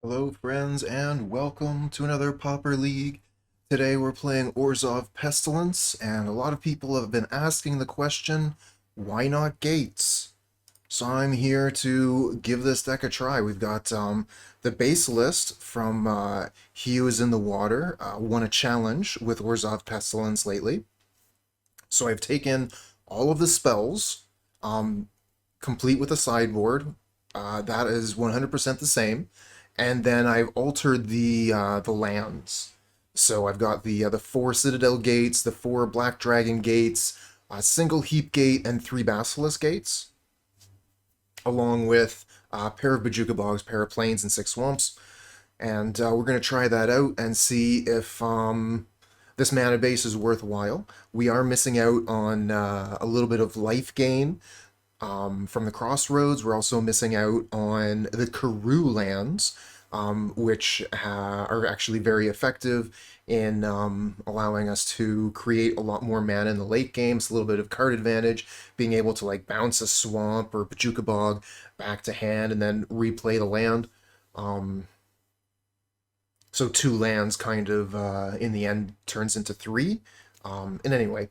Hello friends and welcome to another Pauper League. Today we're playing Orzhov Pestilence and a lot of people have been asking the question, why not gates? So I'm here to give this deck a try. We've got the base list from He Who Is in the Water, won a challenge with Orzhov Pestilence lately. So I've taken all of the spells, complete with a sideboard. That is 100% the same. And then I've altered the lands. So I've got the 4 Citadel Gates, the 4 Black Dragon Gates, a single Heap Gate, and 3 Basilisk Gates, along with a pair of Bojuka Bogs, pair of Plains, and 6 Swamps. And we're going to try that out and see if this mana base is worthwhile. We are missing out on a little bit of life gain from the Crossroads. We're also missing out on the Karoo lands, which are actually very effective in allowing us to create a lot more mana in the late game. It's a little bit of card advantage, being able to like bounce a swamp or Bojuka Bog back to hand and then replay the land. So 2 lands kind of in the end turns into 3. And anyway,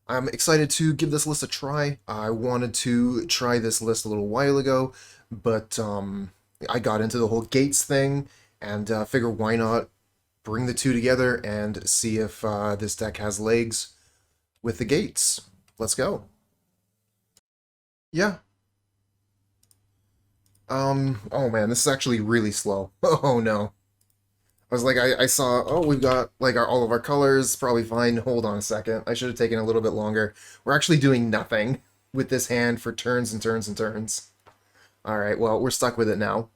I'm excited to give this list a try. I wanted to try this list a little while ago, but I got into the whole gates thing and figure why not bring the two together and see if this deck has legs with the gates. Let's go. Yeah. Oh man, this is actually really slow. Oh no. I was like, I saw, oh, we've got like all of our colors, probably fine. Hold on a second. I should have taken a little bit longer. We're actually doing nothing with this hand for turns and turns and turns. All right, well, we're stuck with it now.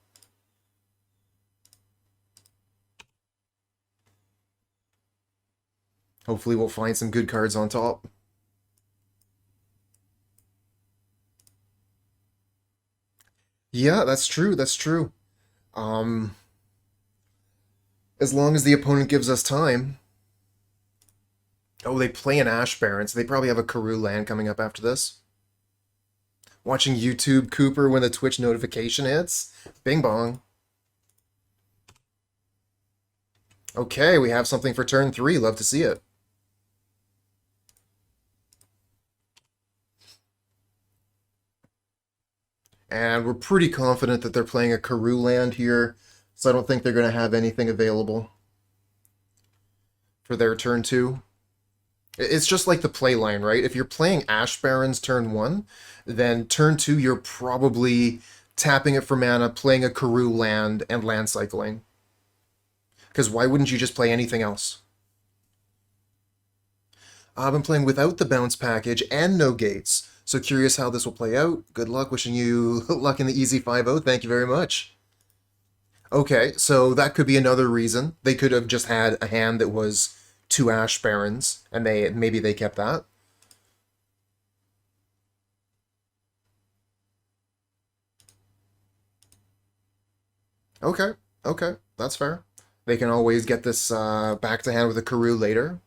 Hopefully we'll find some good cards on top. Yeah, that's true, that's true. Um, as long as the opponent gives us time. Oh, they play an Ash Baron, so they probably have a Karoo land coming up after this. Watching YouTube Cooper when the Twitch notification hits. Bing bong. Okay, we have something for turn 3. Love to see it. And we're pretty confident that they're playing a Karoo land here, so I don't think they're going to have anything available for their turn 2. It's just like the play line, right? If you're playing Ash Barons turn 1, then turn 2 you're probably tapping it for mana, playing a Karoo land, and land cycling. Because why wouldn't you just play anything else? I've been playing without the bounce package and no gates, so curious how this will play out. Good luck, wishing you luck in the easy 5-0. Thank you very much. Okay, so that could be another reason. They could have just had a hand that was 2 Ash Barons, and maybe they kept that. Okay, okay, that's fair. They can always get this back to hand with a Karoo later.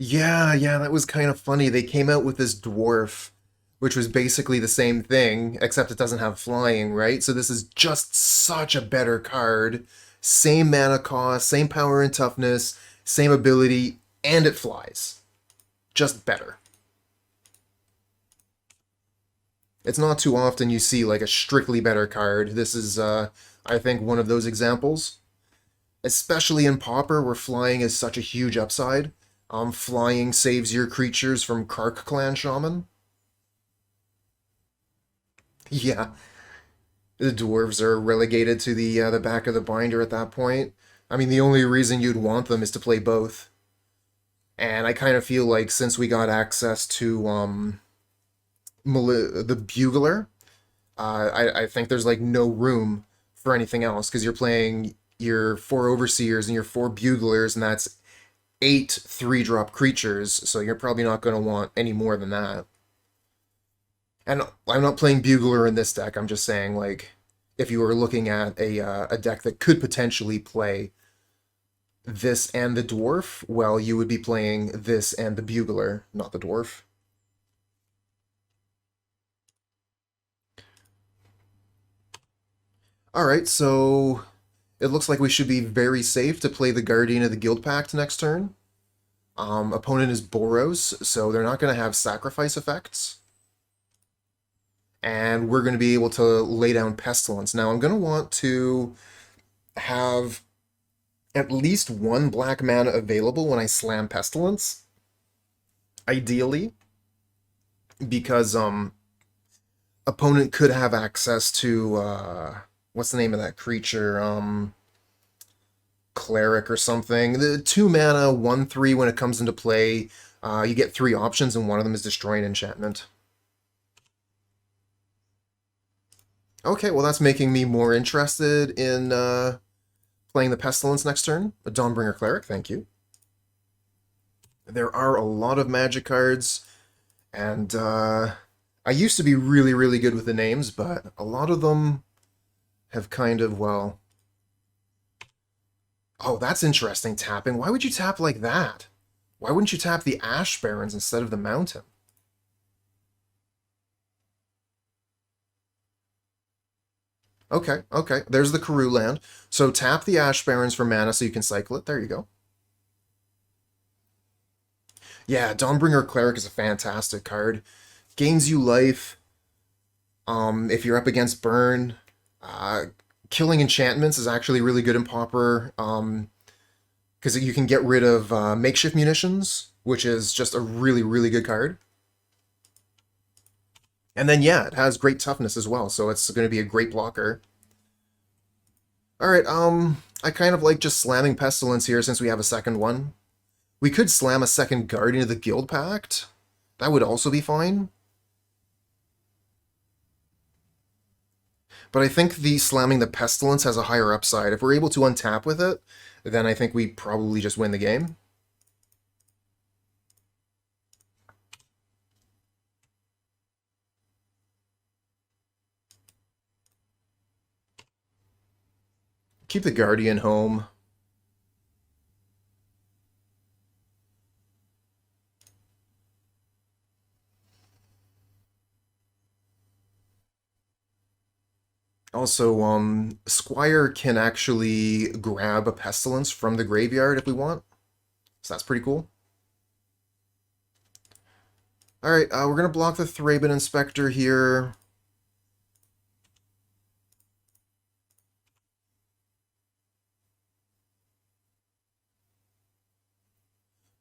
Yeah, that was kind of funny. They came out with this dwarf, which was basically the same thing, except it doesn't have flying, right? So this is just such a better card. Same mana cost, same power and toughness, same ability, and it flies. Just better. It's not too often you see like a strictly better card. This is, I think, one of those examples. Especially in Pauper, where flying is such a huge upside. Flying saves your creatures from Kark Clan Shaman. Yeah, the dwarves are relegated to the back of the binder at that point. I mean, the only reason you'd want them is to play both. And I kind of feel like since we got access to the Bugler, I think there's like no room for anything else, because you're playing your 4 Overseers and your 4 Buglers, and that's 8 3-drop creatures, so you're probably not going to want any more than that. And I'm not playing Bugler in this deck, I'm just saying, like, if you were looking at a deck that could potentially play this and the Dwarf, well, you would be playing this and the Bugler, not the Dwarf. Alright, so it looks like we should be very safe to play the Guardian of the Guildpact next turn. Opponent is Boros, so they're not going to have sacrifice effects. And we're going to be able to lay down Pestilence. Now, I'm going to want to have at least 1 black mana available when I slam Pestilence. Ideally. Because, opponent could have access to, what's the name of that creature? Cleric or something. The 2 mana, 1/3 when it comes into play. You get 3 options, and one of them is destroy an enchantment. Okay, well that's making me more interested in playing the Pestilence next turn. A Dawnbringer Cleric, thank you. There are a lot of magic cards, and I used to be really, really good with the names, but a lot of them have kind of, well... Oh, that's interesting, tapping. Why would you tap like that? Why wouldn't you tap the Ash Barrens instead of the Mountain? Okay, okay. There's the Karoo land. So tap the Ash Barrens for mana so you can cycle it. There you go. Yeah, Dawnbringer Cleric is a fantastic card. Gains you life. If you're up against burn. Killing enchantments is actually really good in Pauper. Because you can get rid of makeshift munitions, which is just a really, really good card. And then, yeah, it has great toughness as well, so it's going to be a great blocker. Alright, I kind of like just slamming Pestilence here since we have a second one. We could slam a second Guardian of the Guildpact. That would also be fine. But I think the slamming the Pestilence has a higher upside. If we're able to untap with it, then I think we probably just win the game. Keep the Guardian home. Also, Squire can actually grab a Pestilence from the graveyard if we want. So that's pretty cool. Alright, we're going to block the Thraben Inspector here.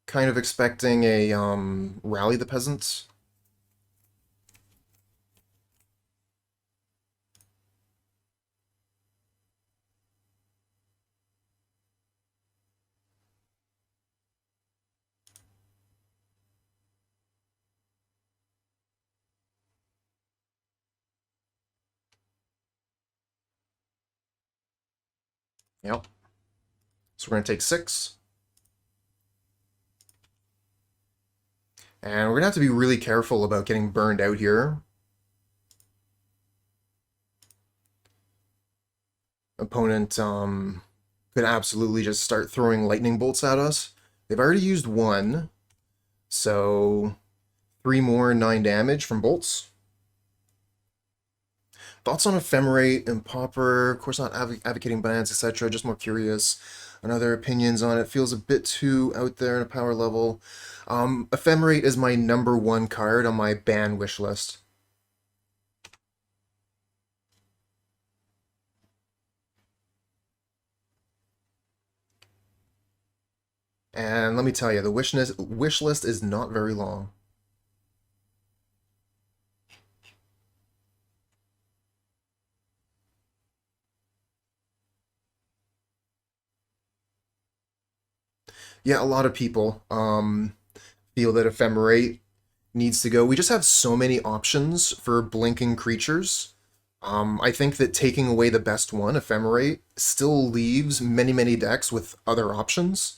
Kind of expecting a Rally the Peasants. Yep. So we're going to take 6. And we're going to have to be really careful about getting burned out here. Opponent could absolutely just start throwing lightning bolts at us. They've already used 1, so 3 more, 9 damage from bolts. Thoughts on Ephemerate and Pauper? Of course, not advocating bans, etc. Just more curious on other opinions on it. Feels a bit too out there in a power level. Ephemerate is my #1 card on my ban wish list. And let me tell you, the wish list is not very long. Yeah, a lot of people feel that Ephemerate needs to go. We just have so many options for blinking creatures. I think that taking away the best one, Ephemerate, still leaves many, many decks with other options.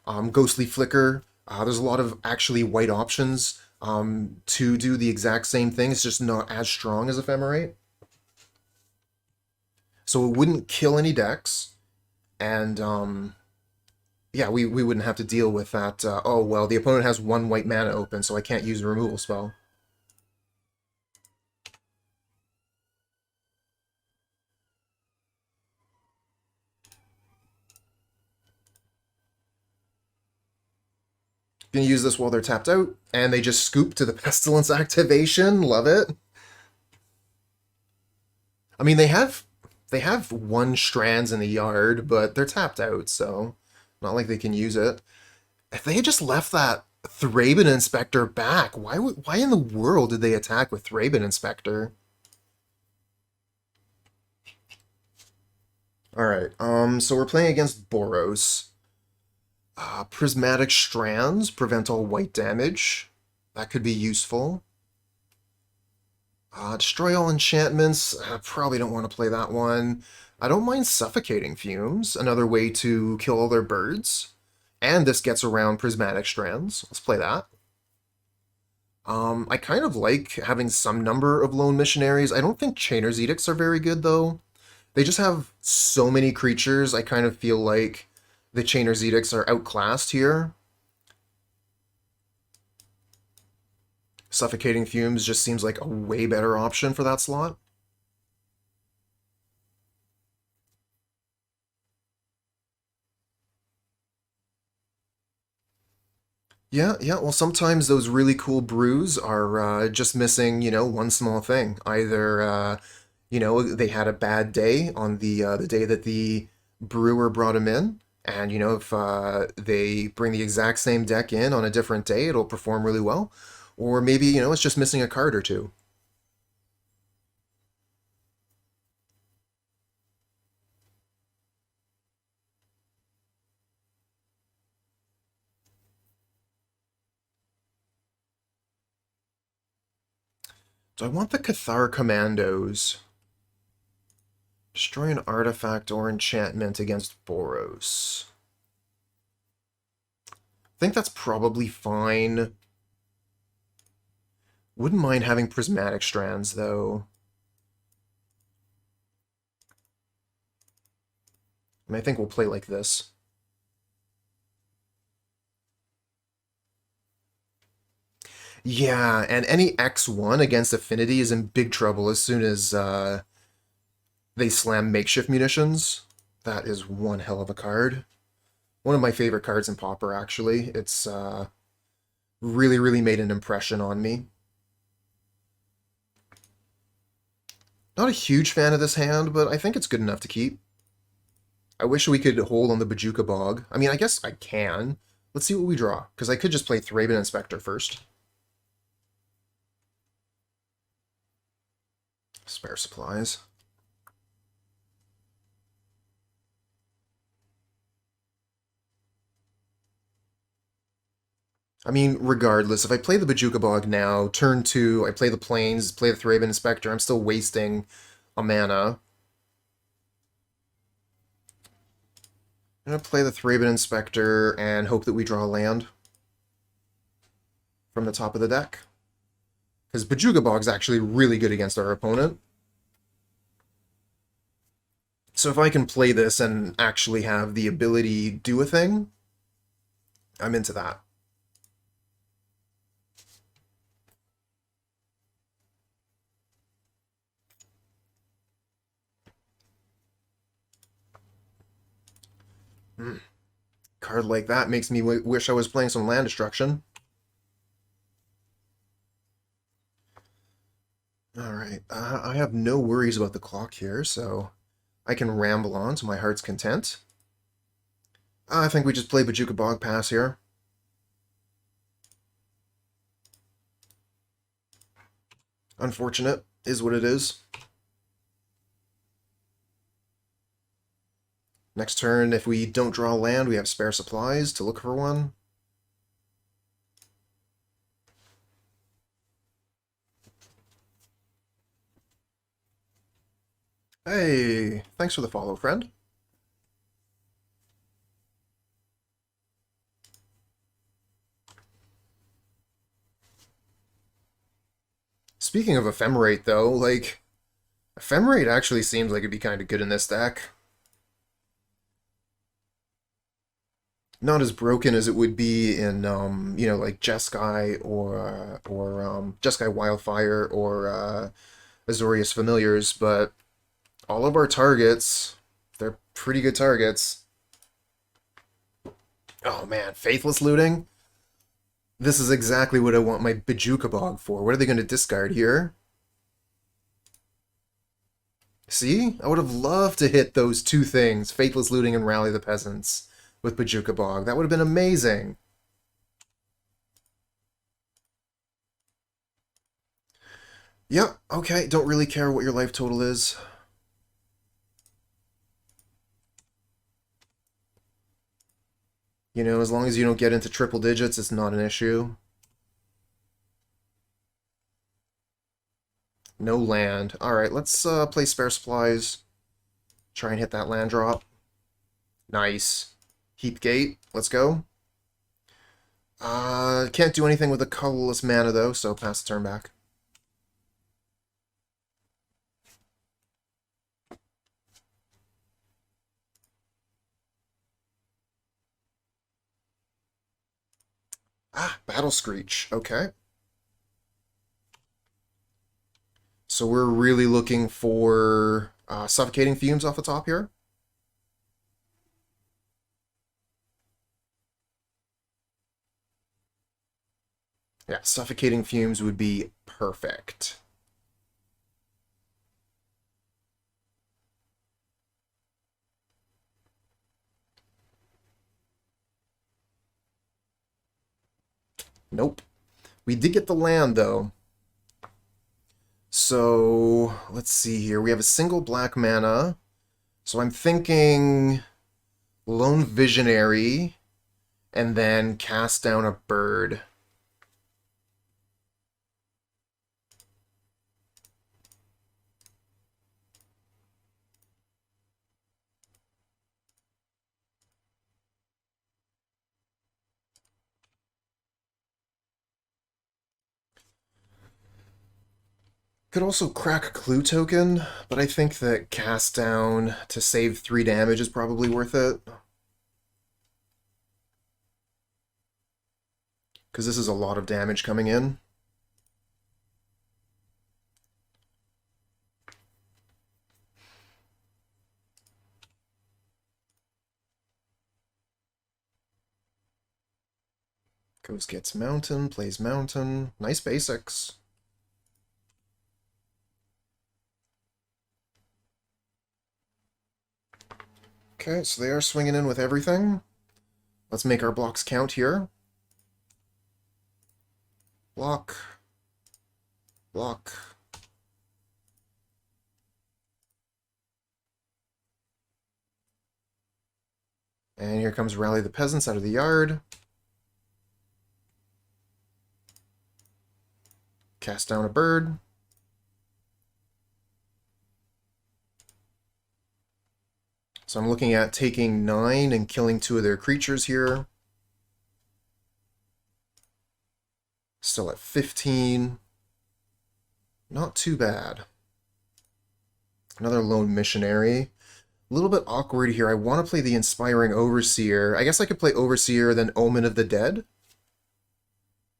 Ghostly Flicker, there's a lot of actually white options to do the exact same thing. It's just not as strong as Ephemerate. So it wouldn't kill any decks, and yeah, we wouldn't have to deal with that, oh, well, the opponent has one white mana open, so I can't use a removal spell. Gonna use this while they're tapped out, and they just scoop to the Pestilence activation. Love it. I mean, they have one Strands in the yard, but they're tapped out, so not like they can use it. If they had just left that Thraben Inspector back, why in the world did they attack with Thraben Inspector? Alright, so we're playing against Boros. Prismatic Strands prevent all white damage. That could be useful. Destroy all enchantments. I probably don't want to play that one. I don't mind Suffocating Fumes, another way to kill all their birds. And this gets around Prismatic Strands. Let's play that. I kind of like having some number of Lone Missionaries. I don't think Chainer's Edicts are very good, though. They just have so many creatures, I kind of feel like the Chainer's Edicts are outclassed here. Suffocating Fumes just seems like a way better option for that slot. Yeah, well, sometimes those really cool brews are just missing, one small thing. Either, they had a bad day on the day that the brewer brought them in, and, if they bring the exact same deck in on a different day, it'll perform really well. Or maybe, it's just missing a card or two. So I want the Cathar Commandos. Destroy an artifact or enchantment against Boros. I think that's probably fine. Wouldn't mind having Prismatic Strands, though. And I think we'll play like this. Yeah, and any X1 against Affinity is in big trouble as soon as they slam Makeshift Munitions. That is one hell of a card. One of my favorite cards in Pauper, actually. It's really, really made an impression on me. Not a huge fan of this hand, but I think it's good enough to keep. I wish we could hold on the Bojuka Bog. I mean, I guess I can. Let's see what we draw, because I could just play Thraben Inspector first. Spare supplies. I mean, regardless, if I play the Bojuka Bog now, turn 2, I play the Plains, play the Thraben Inspector, I'm still wasting a mana. I'm going to play the Thraben Inspector and hope that we draw a land from the top of the deck. Because Bojuka Bog's actually really good against our opponent. So if I can play this and actually have the ability do a thing, I'm into that. Card like that makes me wish I was playing some land destruction. Alright, I have no worries about the clock here, so I can ramble on to my heart's content. I think we just play Bojuka Bog pass here. Unfortunate, is what it is. Next turn, if we don't draw land, we have spare supplies to look for one. Hey, thanks for the follow, friend. Speaking of Ephemerate, though, like, Ephemerate actually seems like it'd be kind of good in this deck. Not as broken as it would be in, like Jeskai or Jeskai Wildfire or Azorius Familiars, but all of our targets, they're pretty good targets. Oh man, Faithless Looting? This is exactly what I want my Bojuka Bog for. What are they going to discard here? See? I would have loved to hit those two things, Faithless Looting and Rally the Peasants, with Bojuka Bog. That would have been amazing. Yep, okay, don't really care what your life total is. You know, as long as you don't get into triple digits, it's not an issue. No land. Alright, let's play Spare Supplies. Try and hit that land drop. Nice. Heap Gate, let's go. Can't do anything with a colorless mana, though, so pass the turn back. Ah, Battle Screech. Okay. So we're really looking for Suffocating Fumes off the top here. Yeah, Suffocating Fumes would be perfect. Nope. We did get the land, though. So, let's see here. We have a single black mana. So I'm thinking Lone Visionary and then cast down a bird. Could also crack Clue Token, but I think that cast down to save 3 damage is probably worth it. Because this is a lot of damage coming in. Goes gets Mountain, plays Mountain. Nice basics. Okay, so they are swinging in with everything. Let's make our blocks count here. Block. Block. And here comes Rally the Peasants out of the yard. Cast down a bird. So I'm looking at taking 9 and killing 2 of their creatures here. Still at 15. Not too bad. Another Lone Missionary. A little bit awkward here. I want to play the Inspiring Overseer. I guess I could play Overseer, then Omen of the Dead.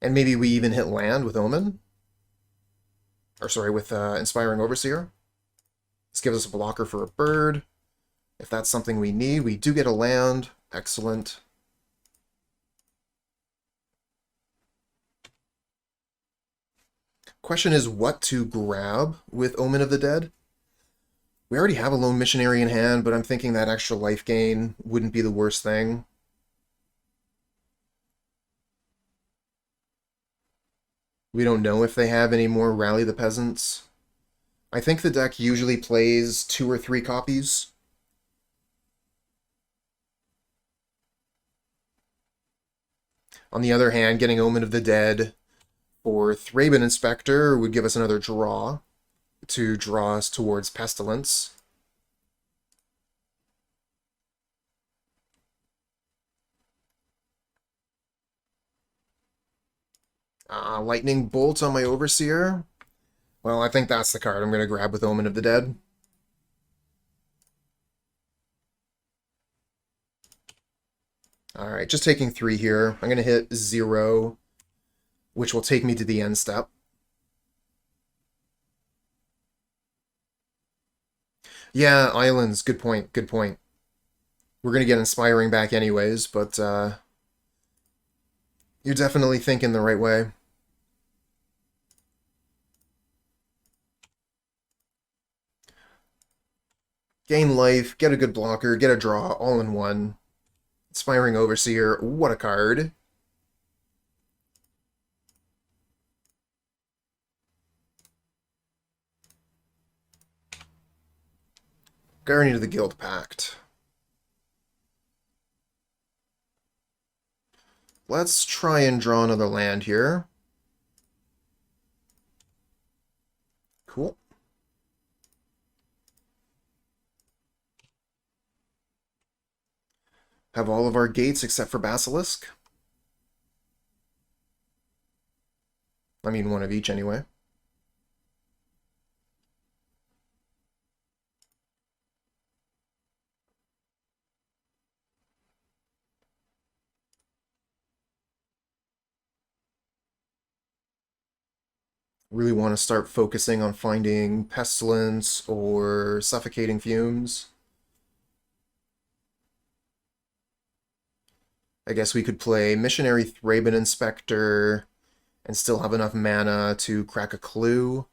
And maybe we even hit land with Omen. Or sorry, with Inspiring Overseer. This gives us a blocker for a bird. If that's something we need, we do get a land. Excellent. Question is what to grab with Omen of the Dead. We already have a Lone Missionary in hand, but I'm thinking that extra life gain wouldn't be the worst thing. We don't know if they have any more Rally the Peasants. I think the deck usually plays 2 or 3 copies. On the other hand, getting Omen of the Dead for Thraben Inspector would give us another draw to draw us towards Pestilence. Lightning Bolt on my Overseer. Well, I think that's the card I'm going to grab with Omen of the Dead. Alright, just taking 3 here. I'm going to hit 0, which will take me to the end step. Yeah, islands. Good point. Good point. We're going to get Inspiring back anyways, but you're definitely thinking the right way. Gain life, get a good blocker, get a draw, all in one. Inspiring Overseer, what a card. Guardian of the Guildpact. Let's try and draw another land here. Cool. Have all of our gates except for Basilisk. I mean, one of each anyway. Really want to start focusing on finding Pestilence or Suffocating Fumes. I guess we could play Missionary Thraben Inspector and still have enough mana to crack a clue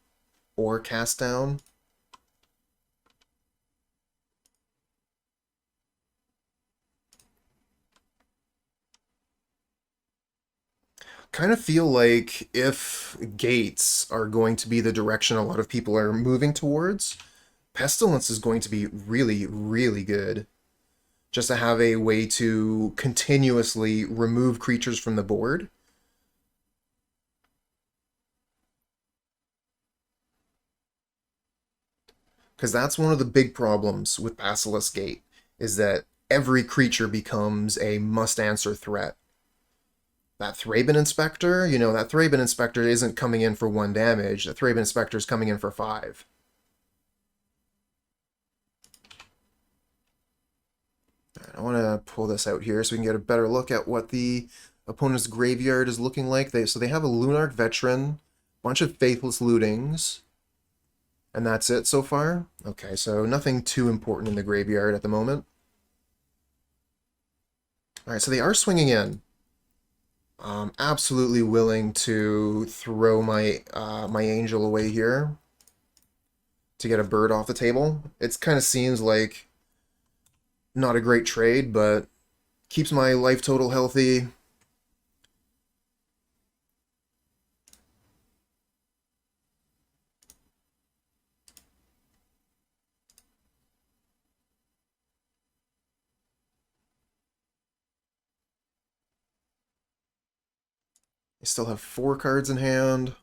or cast down. Kind of feel like if gates are going to be the direction a lot of people are moving towards, Pestilence is going to be really, really good. Just to have a way to continuously remove creatures from the board. Because that's one of the big problems with Basilisk Gate, is that every creature becomes a must-answer threat. That Thraben Inspector, that Thraben Inspector isn't coming in for 1 damage. The Thraben Inspector is coming in for 5. I want to pull this out here so we can get a better look at what the opponent's graveyard is looking like. So they have a Lunarch Veteran, bunch of Faithless Lootings, and that's it so far. Okay, so nothing too important in the graveyard at the moment. Alright, so they are swinging in. I'm absolutely willing to throw my my angel away here to get a bird off the table. It kind of seems like not a great trade, but keeps my life total healthy. I still have 4 cards in hand.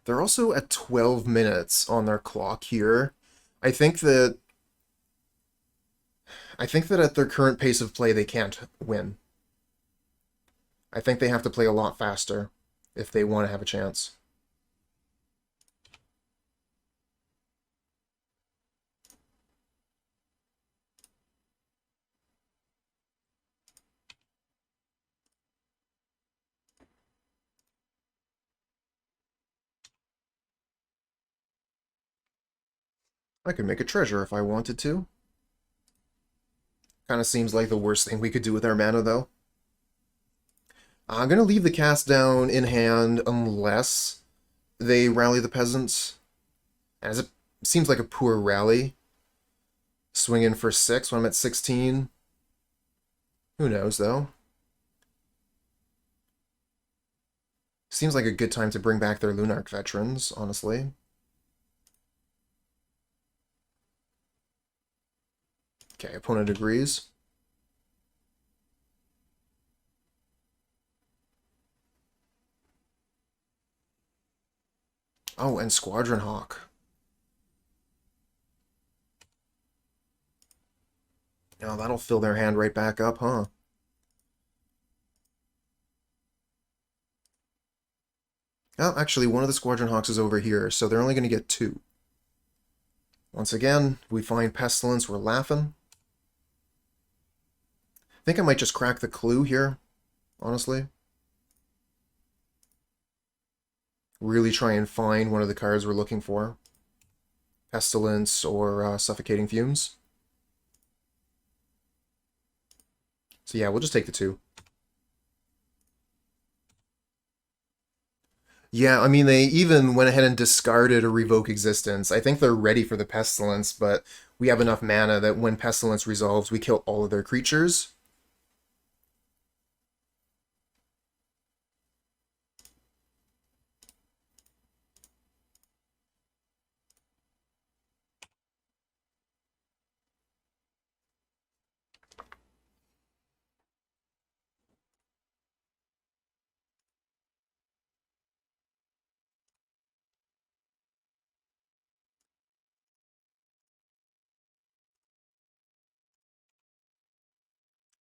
They're also at 12 minutes on their clock here. I think that at their current pace of play they can't win. I think they have to play a lot faster if they want to have a chance. I could make a treasure if I wanted to. Kind of seems like the worst thing we could do with our mana, though. I'm going to leave the cast down in hand unless they rally the peasants. As it seems like a poor rally. Swing in for 6 when I'm at 16. Who knows, though? Seems like a good time to bring back their Lunarch veterans, honestly. Okay, opponent agrees. Oh, and Squadron Hawk. Oh, that'll fill their hand right back up, huh? Oh, actually, one of the Squadron Hawks is over here, so they're only going to get 2. Once again, we find Pestilence, we're laughing. I think I might just crack the clue here, honestly. Really try and find one of the cards we're looking for. Pestilence or Suffocating Fumes. So yeah, we'll just take the 2. Yeah, I mean, they even went ahead and discarded a Revoke Existence. I think they're ready for the Pestilence, but we have enough mana that when Pestilence resolves, we kill all of their creatures.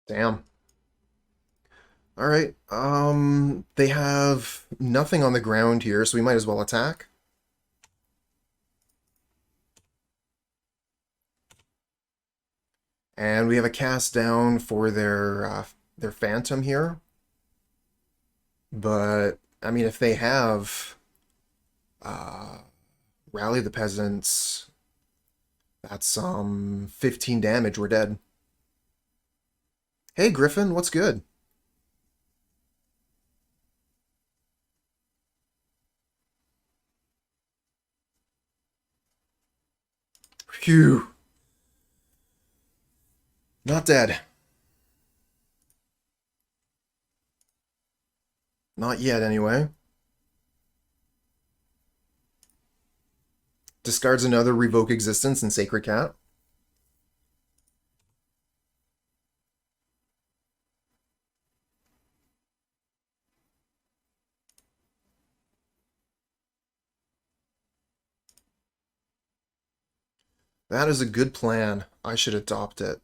Damn. Alright, they have nothing on the ground here, so we might as well attack. And we have a cast down for their Phantom here. But, I mean, if they have uh, Rally the Peasants, that's 15 damage, we're dead. Hey, Griffin, what's good? Phew. Not dead. Not yet, anyway. Discards another Revoke Existence in Sacred Cat. That is a good plan. I should adopt it.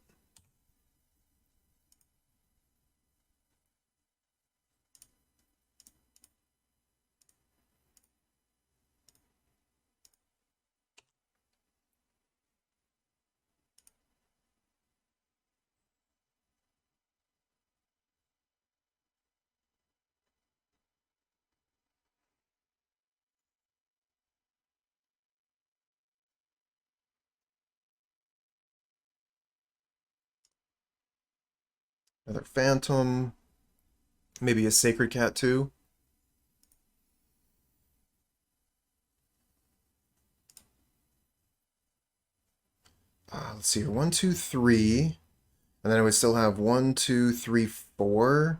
Another Phantom. Maybe a Sacred Cat too. Let's see here. 1, 2, 3. And then I would still have 1, 2, 3, 4.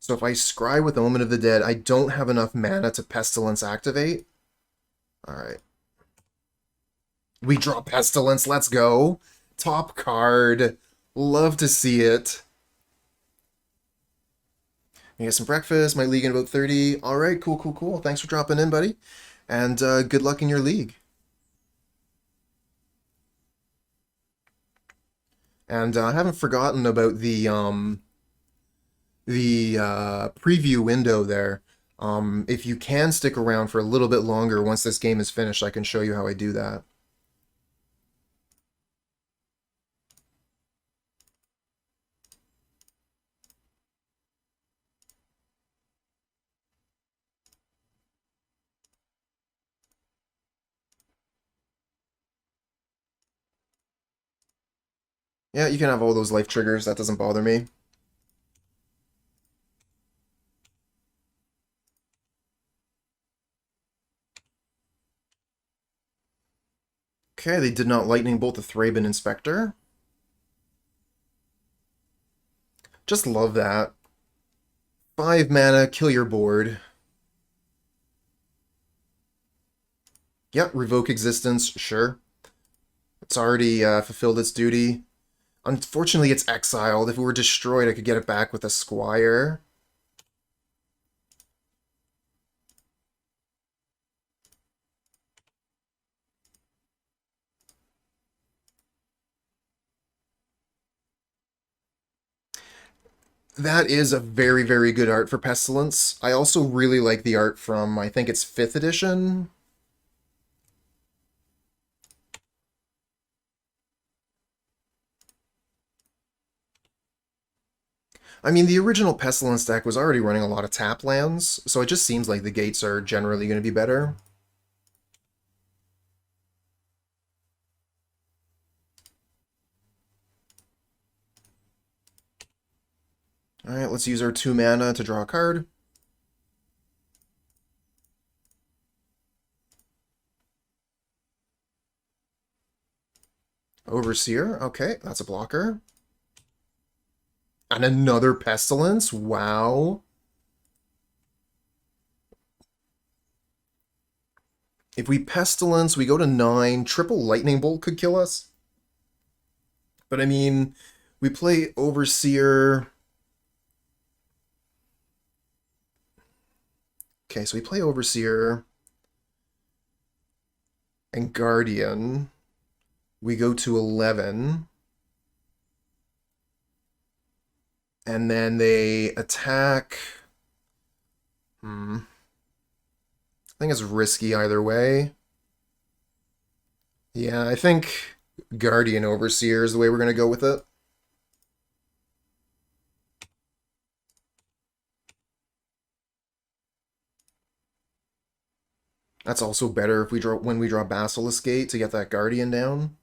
So if I scry with Omen of the Dead, I don't have enough mana to Pestilence activate. Alright. We draw Pestilence, let's go. Top card. Love to see it. You get some breakfast, my league in about 30. Alright, cool, cool, cool. Thanks for dropping in, buddy. And good luck in your league. And I haven't forgotten about the preview window there. If you can stick around for a little bit longer once this game is finished, I can show you how I do that. Yeah, you can have all those life triggers. That doesn't bother me. Okay, they did not lightning bolt the Thraben Inspector. Just love that. 5 mana, kill your board. Yep, revoke existence, sure. It's already fulfilled its duty. Unfortunately, it's exiled. If it were destroyed, I could get it back with a Squire. That is a very, very good art for Pestilence. I also really like the art from, I think it's 5th edition. I mean, the original Pestilence deck was already running a lot of tap lands, so it just seems like the gates are generally going to be better. Alright, let's use our 2 mana to draw a card. Overseer, okay, that's a blocker. And another Pestilence, wow. If we Pestilence, we go to 9. Triple Lightning Bolt could kill us. But I mean, we play Overseer. Okay, so we play Overseer and Guardian. We go to 11. And then they attack. I think it's risky either way. Yeah, I think Guardian Overseer is the way we're going to go with it. That's also better if we draw when we draw Basilisk Gate to get that Guardian down.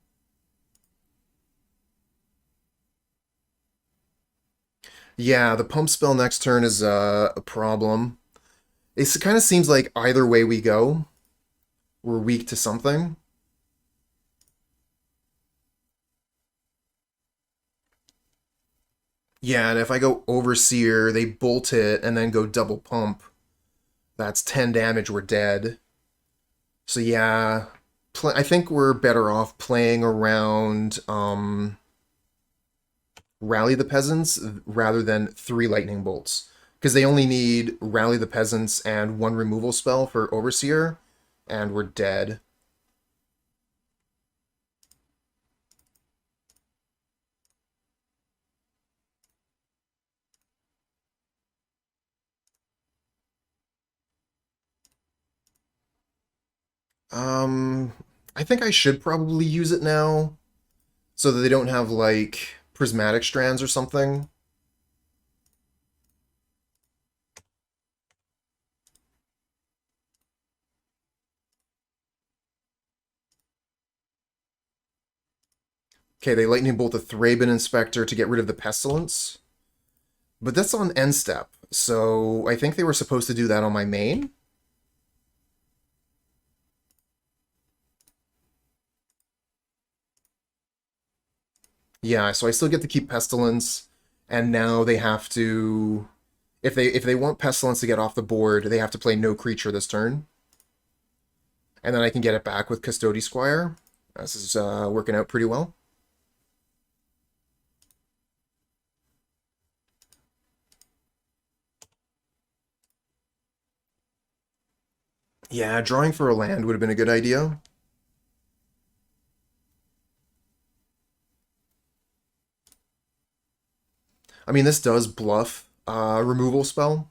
Yeah, the pump spell next turn is a problem. It kind of seems like either way we go, we're weak to something. Yeah, and if I go Overseer, they bolt it and then go double pump. That's 10 damage, we're dead. So yeah, I think we're better off playing around Rally the Peasants rather than 3 Lightning Bolts. Because they only need Rally the Peasants and 1 removal spell for Overseer, and we're dead. Um, I think I should probably use it now, so that they don't have, like, Prismatic Strands or something. Okay, they Lightning Bolt the Thraben Inspector to get rid of the Pestilence. But that's on end step, so I think they were supposed to do that on my main. Yeah, so I still get to keep Pestilence, and now they have to... If they want Pestilence to get off the board, they have to play no creature this turn. And then I can get it back with Custodi Squire. This is working out pretty well. Yeah, drawing for a land would have been a good idea. I mean, this does bluff removal spell.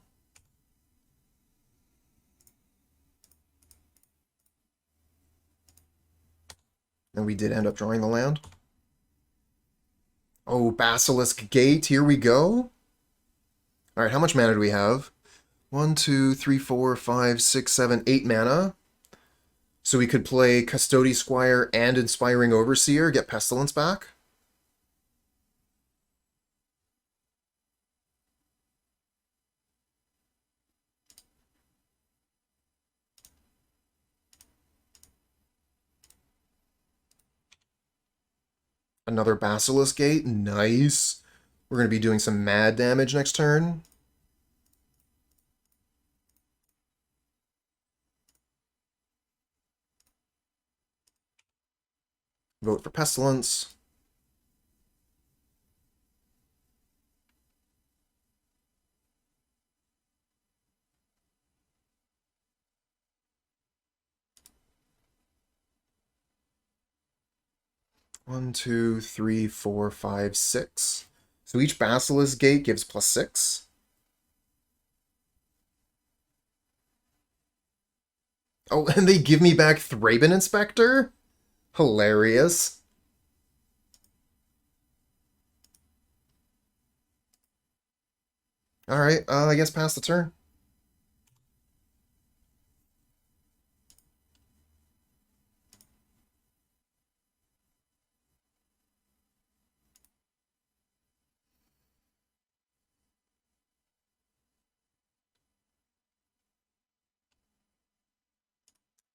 And we did end up drawing the land. Oh, Basilisk Gate, here we go. Alright, how much mana do we have? 1, 2, 3, 4, 5, 6, 7, 8 mana. So we could play Custodi Squire and Inspiring Overseer, get Pestilence back. Another Basilisk Gate, nice. We're going to be doing some mad damage next turn. Vote for Pestilence. One, two, three, four, five, six. So each Basilisk Gate gives +6. Oh, and they give me back Thraben Inspector? Hilarious. Alright, I guess pass the turn.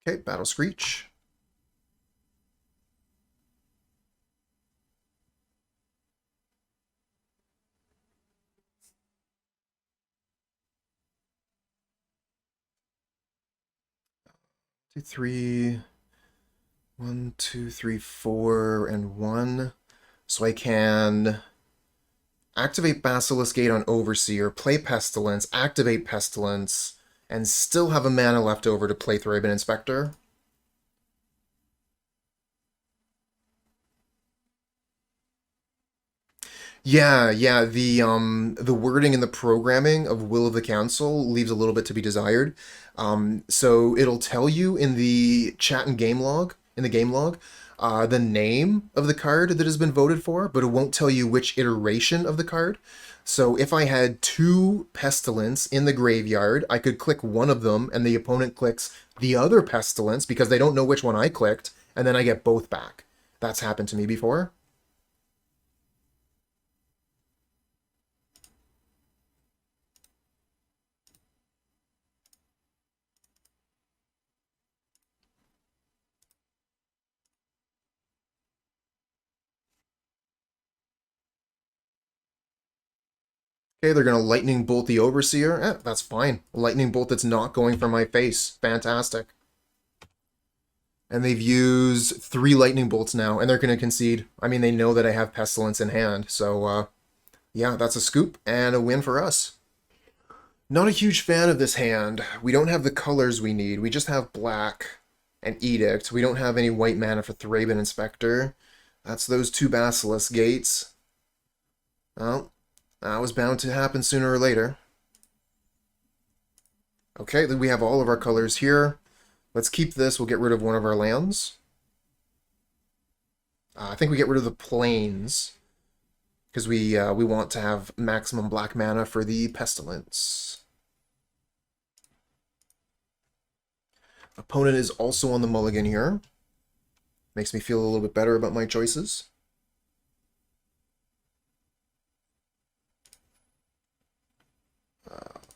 Okay, Battle Screech. Two, three, 1, 2, 3, 4, and 1. So I can activate Basilisk Gate on Overseer, play Pestilence, activate Pestilence, and still have a mana left over to play Thraben Inspector. Yeah, the wording and the programming of Will of the Council leaves a little bit to be desired. So it'll tell you in the chat and game log, the name of the card that has been voted for, but it won't tell you which iteration of the card. So if I had two Pestilence in the graveyard, I could click one of them and the opponent clicks the other Pestilence because they don't know which one I clicked, and then I get both back. That's happened to me before. Okay, they're going to Lightning Bolt the Overseer. That's fine. Lightning Bolt that's not going for my face. Fantastic. And they've used 3 Lightning Bolts now, and they're going to concede. I mean, they know that I have Pestilence in hand, so yeah, that's a scoop and a win for us. Not a huge fan of this hand. We don't have the colors we need. We just have black and Edict. We don't have any white mana for Thraben Inspector. That's those 2 Basilisk Gates. Well, that was bound to happen sooner or later. Okay, then we have all of our colors here. Let's keep this. We'll get rid of one of our lands. I think we get rid of the plains because we want to have maximum black mana for the Pestilence. Opponent is also on the mulligan here. Makes me feel a little bit better about my choices.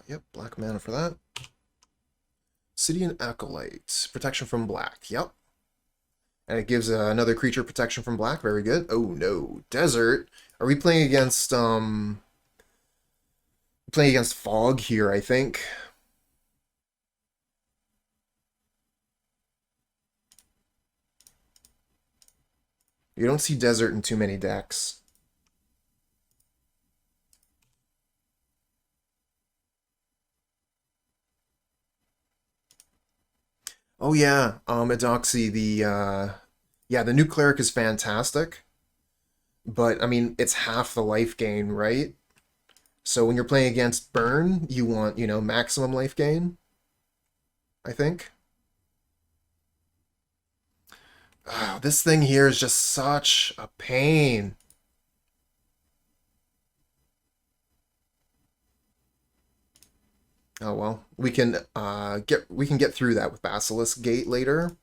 Yep, black mana for that. Obsidian Acolyte. Protection from black. Yep. And it gives another creature protection from black. Very good. Oh no. Desert. Are we playing against fog here, I think. You don't see desert in too many decks. Oh yeah, Edoxy, the new cleric is fantastic, but I mean it's half the life gain, right? So when you're playing against burn, you want, maximum life gain, I think. Oh, this thing here is just such a pain. Oh well, we can get through that with Basilisk Gate later.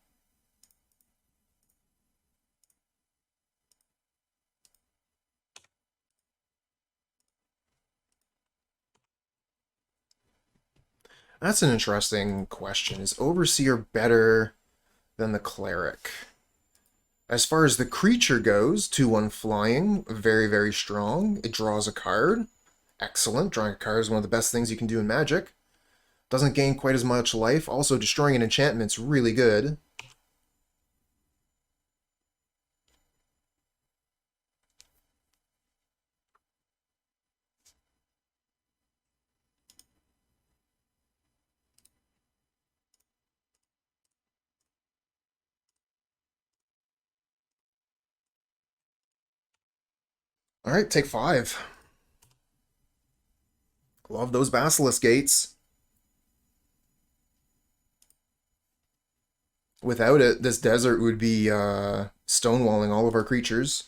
That's an interesting question. Is Overseer better than the Cleric? As far as the creature goes, 2/1 flying, very, very strong. It draws a card. Excellent. Drawing a card is one of the best things you can do in Magic. Doesn't gain quite as much life. Also, destroying an enchantment's really good. Alright, take 5. Love those Basilisk Gates. Without it, this desert would be stonewalling all of our creatures.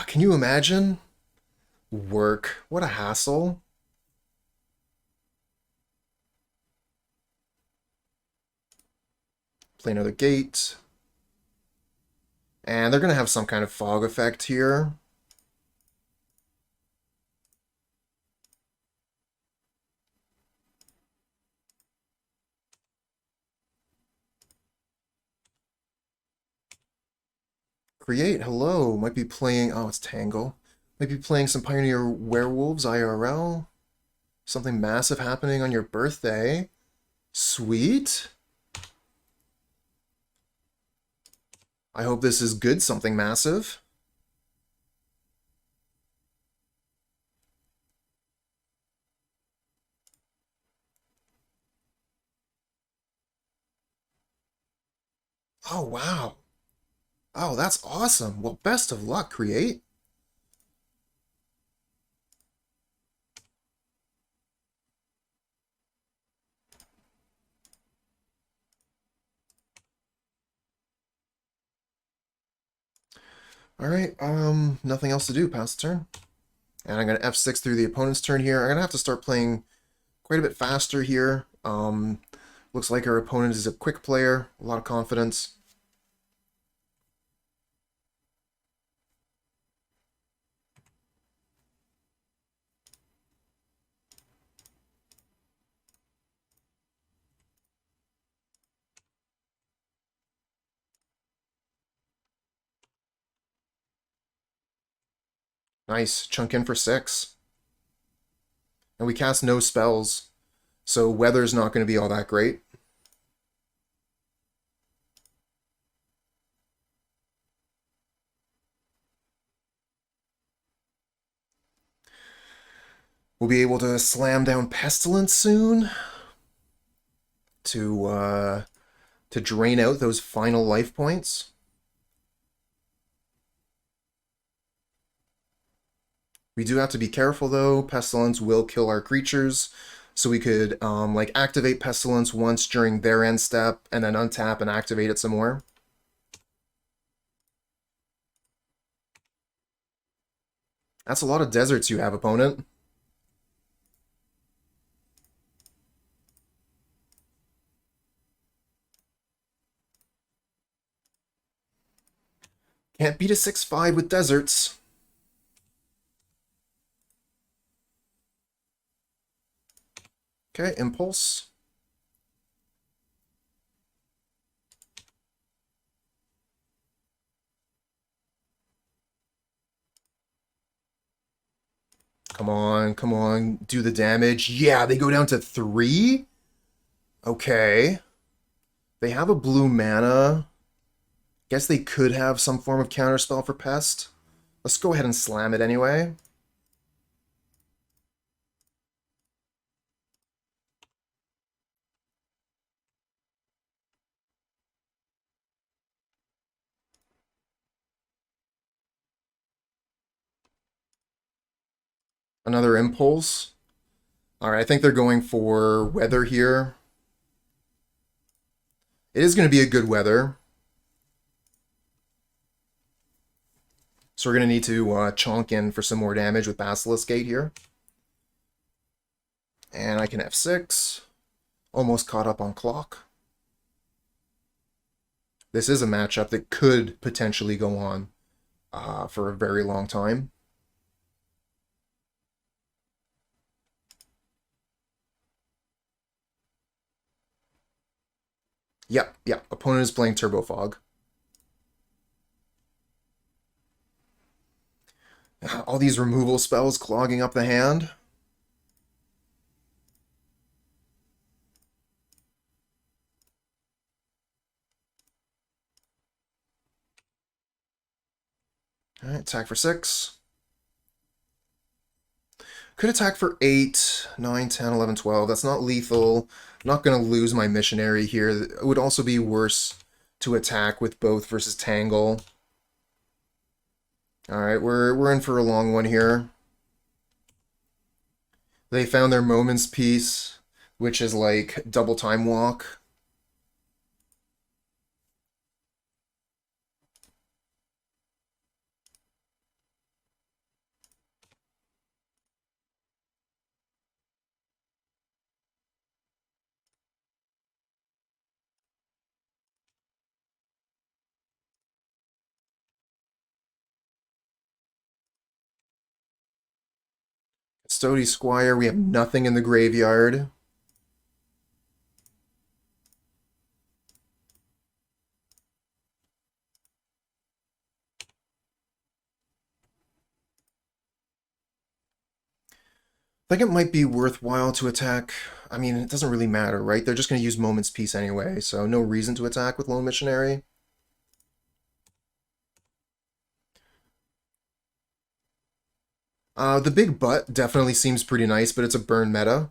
Can you imagine? Work. What a hassle. Play another gate. And they're going to have some kind of fog effect here. Create, hello. Might be playing, oh, it's Tangle. Might be playing some Pioneer Werewolves IRL. Something massive happening on your birthday. Sweet. I hope this is good, something massive. Oh, wow. Oh, that's awesome. Well, best of luck, Create. Alright, nothing else to do. Pass the turn. And I'm going to F6 through the opponent's turn here. I'm going to have to start playing quite a bit faster here. Looks like our opponent is a quick player, a lot of confidence. Nice, chunk in for 6. And we cast no spells, so weather's not going to be all that great. We'll be able to slam down Pestilence soon to drain out those final life points. We do have to be careful though. Pestilence will kill our creatures, so we could like activate Pestilence once during their end step and then untap and activate it some more. That's a lot of deserts you have, opponent. Can't beat a 6/5 with deserts. Okay, Impulse. Come on, come on, do the damage. Yeah, they go down to 3? Okay. They have a blue mana. Guess they could have some form of counterspell for Pest. Let's go ahead and slam it anyway. Another Impulse. Alright, I think they're going for Weather here. It is going to be a good Weather. So we're going to need to chonk in for some more damage with Basilisk Gate here. And I can F6. Almost caught up on clock. This is a matchup that could potentially go on for a very long time. Yep, yep. Opponent is playing Turbo Fog. All these removal spells clogging up the hand. Alright, attack for 6. Could attack for 8, 9, 10, 11, 12. That's not lethal. I'm not going to lose my missionary here. It would also be worse to attack with both versus Tangle. Alright, we're in for a long one here. They found their Moment's Peace, which is like double time walk. Custodi Squire, we have nothing in the graveyard. I think it might be worthwhile to attack. I mean, it doesn't really matter, right? They're just going to use Moment's Peace anyway, so no reason to attack with Lone Missionary. The big butt definitely seems pretty nice, but it's a burn meta.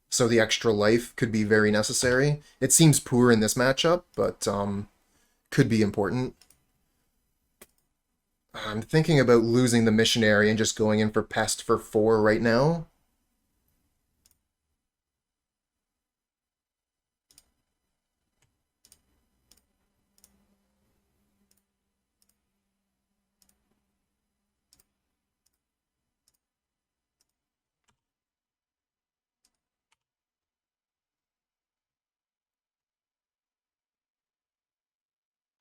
So the extra life could be very necessary. It seems poor in this matchup, but could be important. I'm thinking about losing the Missionary and just going in for Pest for 4 right now.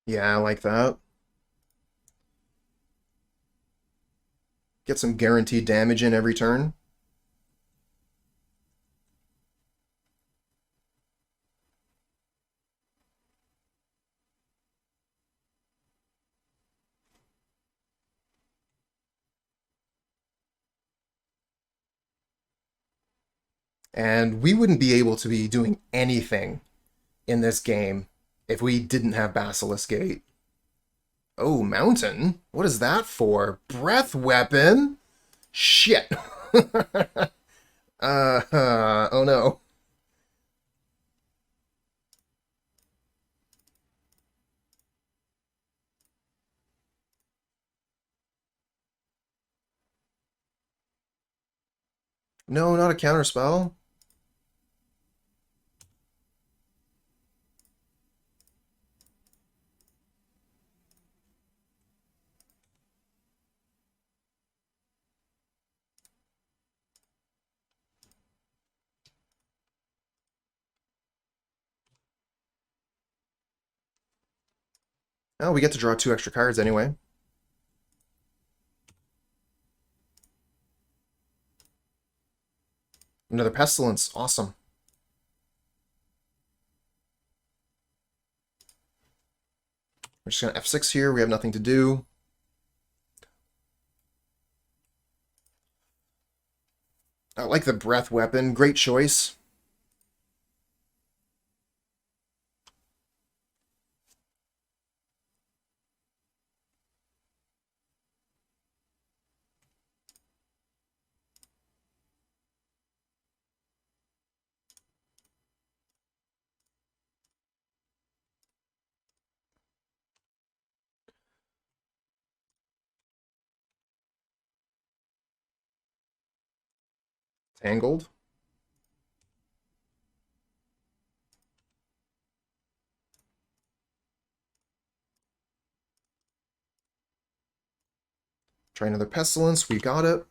Yeah, I like that. Get some guaranteed damage in every turn. And we wouldn't be able to be doing anything in this game if we didn't have Basilisk Gate. Oh, Mountain? What is that for? Breath Weapon? Shit. Oh no. No, not a counterspell. Oh, we get to draw 2 extra cards anyway. Another Pestilence. Awesome. We're just going to F6 here. We have nothing to do. I like the Breath Weapon. Great choice. Tangled. Try another Pestilence. We got it.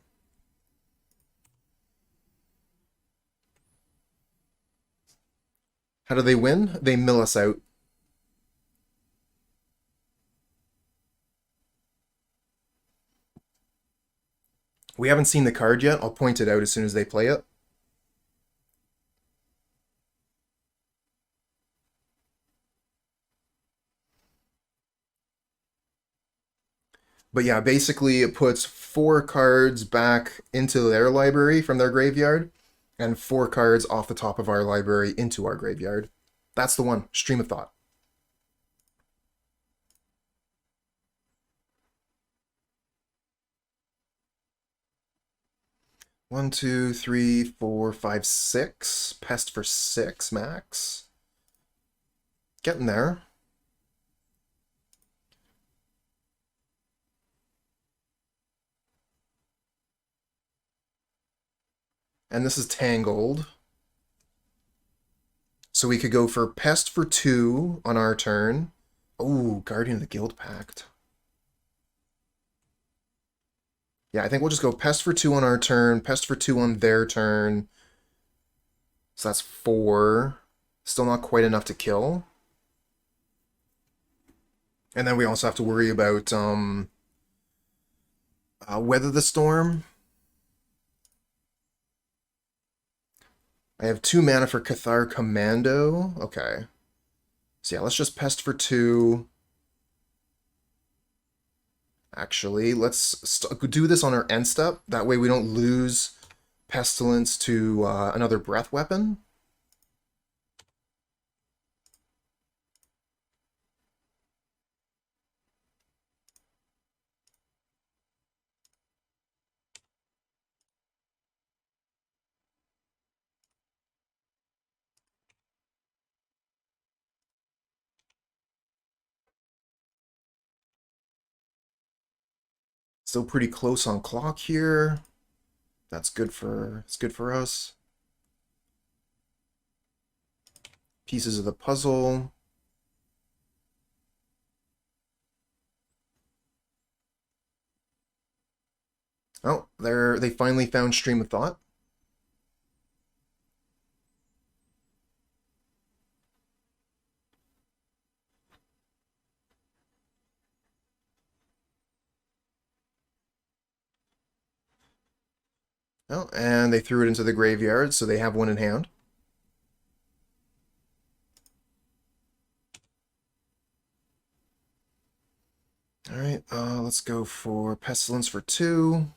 How do they win? They mill us out. We haven't seen the card yet. I'll point it out as soon as they play it. But yeah, basically it puts 4 cards back into their library from their graveyard, and 4 cards off the top of our library into our graveyard. That's the one. Stream of Thought. One, two, three, four, five, 6. Pest for 6 max. Getting there. And this is Tangled. So we could go for Pest for 2 on our turn. Oh, Guardian of the Guildpact. Yeah, I think we'll just go Pest for 2 on our turn, Pest for 2 on their turn. So that's 4. Still not quite enough to kill. And then we also have to worry about Weather the Storm. I have 2 mana for Cathar Commando. Okay. So yeah, let's just Pest for 2. Actually, let's do this on our end step. That way we don't lose Pestilence to another breath weapon. Still pretty close on clock here. It's good for us. Pieces of the puzzle. Oh, they finally found Stream of Thought. Oh, and they threw it into the graveyard, so they have one in hand. All right, let's go for Pestilence for 2.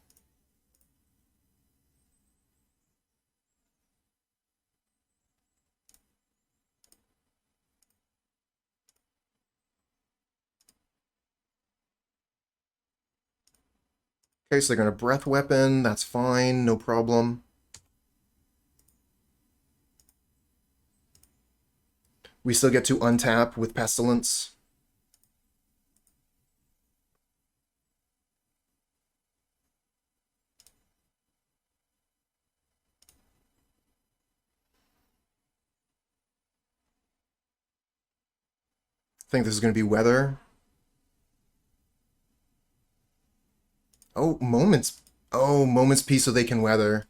Okay, so they're going to Breath Weapon. That's fine, no problem. We still get to untap with Pestilence. I think this is going to be Weather. Oh, Moments. Oh, Moments Peace so they can Weather.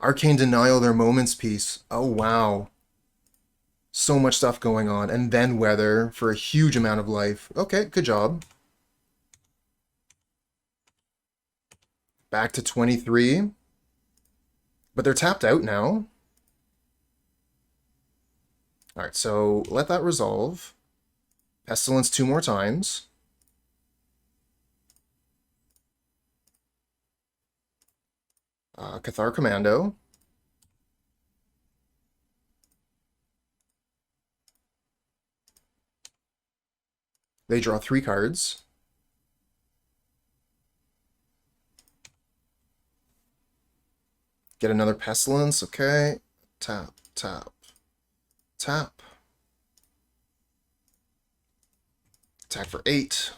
Arcane Denial, their Moments Peace. Oh, wow. So much stuff going on. And then Weather for a huge amount of life. Okay, good job. Back to 23. But they're tapped out now. Alright, so let that resolve. Pestilence 2 more times. Cathar Commando. They draw 3 cards. Get another Pestilence, okay. Tap, tap, tap. Attack for 8.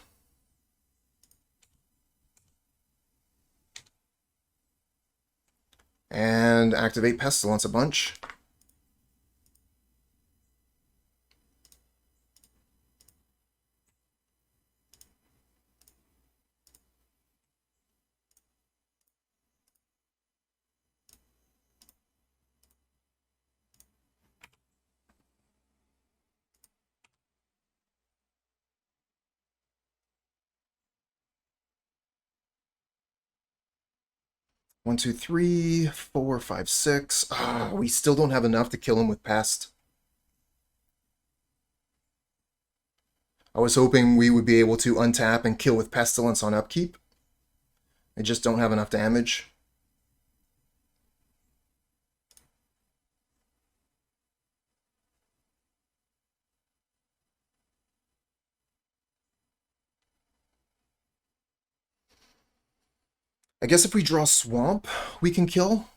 And activate Pestilence a bunch. One, two, three, 4, 5, 6. Ah, we still don't have enough to kill him with Pest. I was hoping we would be able to untap and kill with Pestilence on upkeep. I just don't have enough damage. I guess if we draw Swamp, we can kill.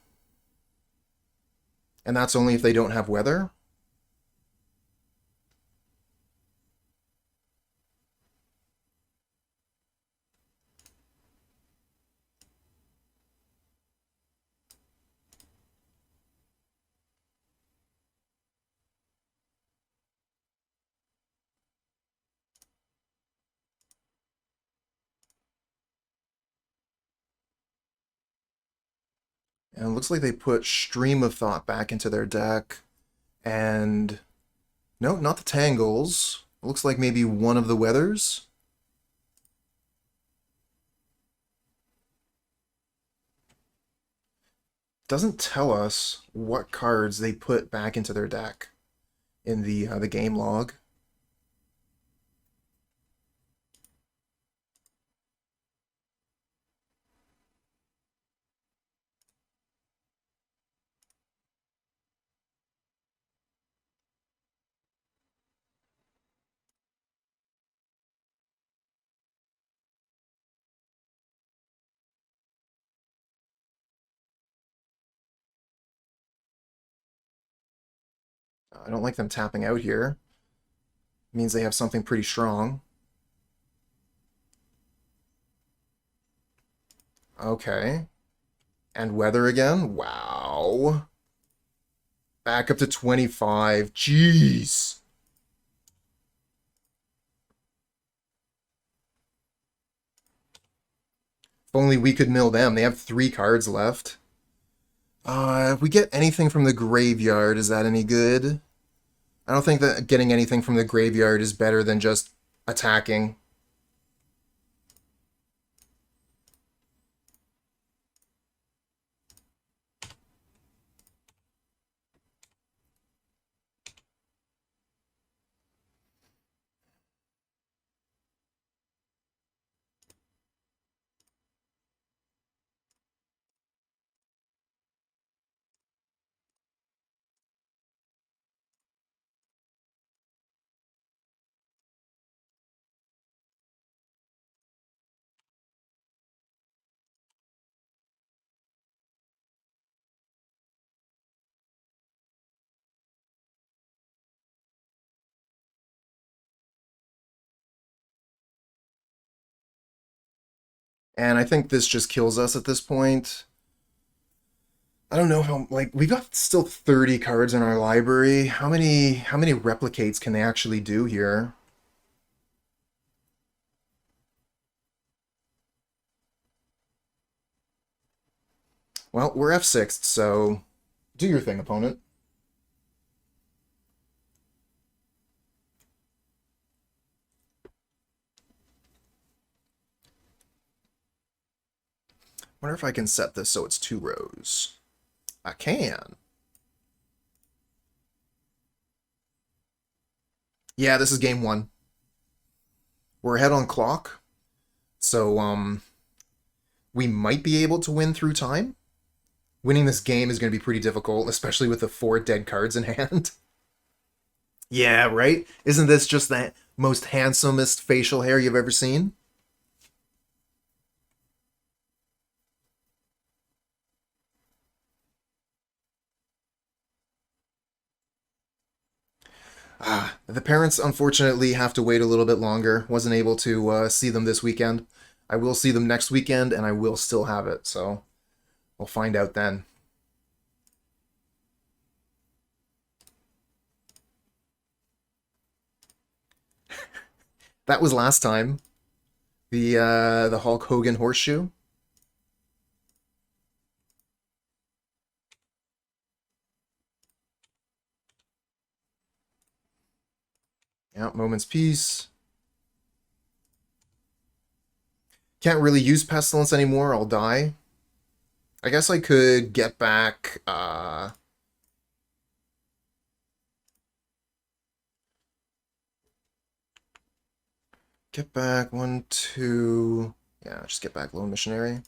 And that's only if they don't have Weather. And it looks like they put Stream of Thought back into their deck. And no, not the Tangles. It looks like maybe one of the Weathers. Doesn't tell us what cards they put back into their deck in the game log. I don't like them tapping out here. It means they have something pretty strong. Okay. And weather again? Wow. Back up to 25. Jeez. If only we could mill them. They have 3 cards left. If we get anything from the graveyard, is that any good? I don't think that getting anything from the graveyard is better than just attacking. And I think this just kills us at this point. I don't know how, like, we've got still 30 cards in our library. How many replicates can they actually do here? Well, we're F6'd, so do your thing, opponent. Wonder if I can set this so it's 2 rows. I can. Yeah, this is game 1. We're ahead on clock, so we might be able to win through time. Winning this game is going to be pretty difficult, especially with the 4 dead cards in hand. Yeah, right? Isn't this just the most handsomest facial hair you've ever seen? The parents unfortunately have to wait a little bit longer. Wasn't able to see them this weekend. I will see them next weekend, and I will still have it, so we'll find out then. That was last time. The Hulk Hogan horseshoe. Yeah, Moment's Peace. Can't really use Pestilence anymore, I'll die. I guess I could get back, get back 1, 2... Yeah, just get back Lone Missionary.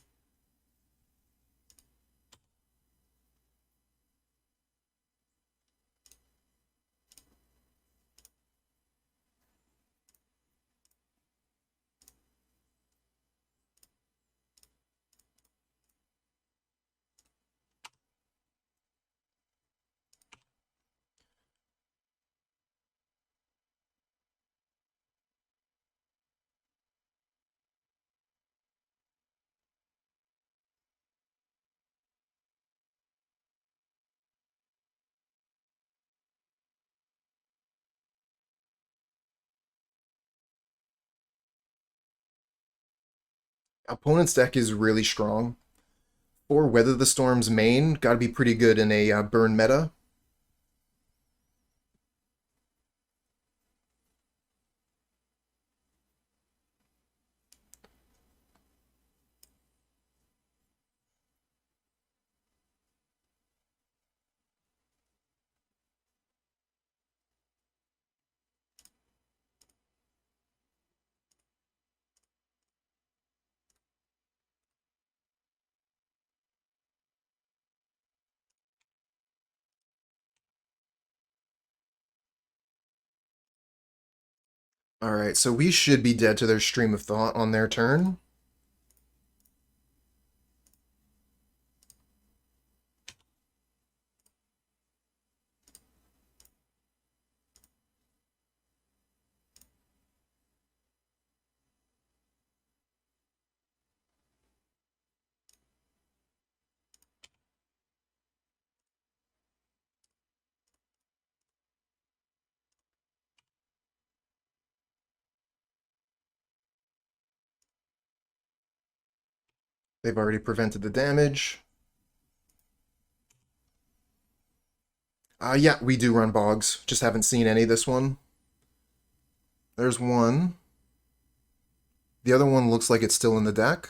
Opponent's deck is really strong. Or Weather the Storm's main. Gotta be pretty good in a burn meta. Alright, so we should be dead to their Stream of Thought on their turn. They've already prevented the damage. Yeah, we do run bogs. Just haven't seen any this one. There's one. The other one looks like it's still in the deck.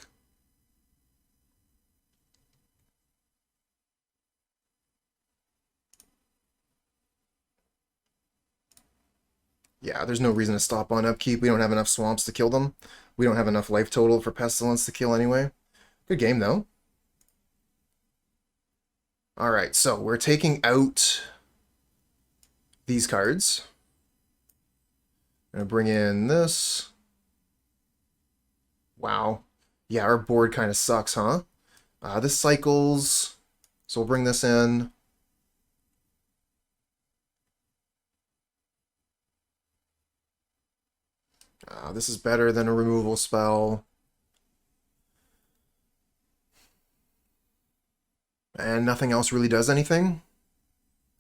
Yeah, there's no reason to stop on upkeep. We don't have enough swamps to kill them. We don't have enough life total for Pestilence to kill anyway. Good game, though. Alright, so we're taking out these cards. I'm going to bring in this. Wow. Yeah, our board kind of sucks, huh? This cycles, so we'll bring this in. This is better than a removal spell. And nothing else really does anything.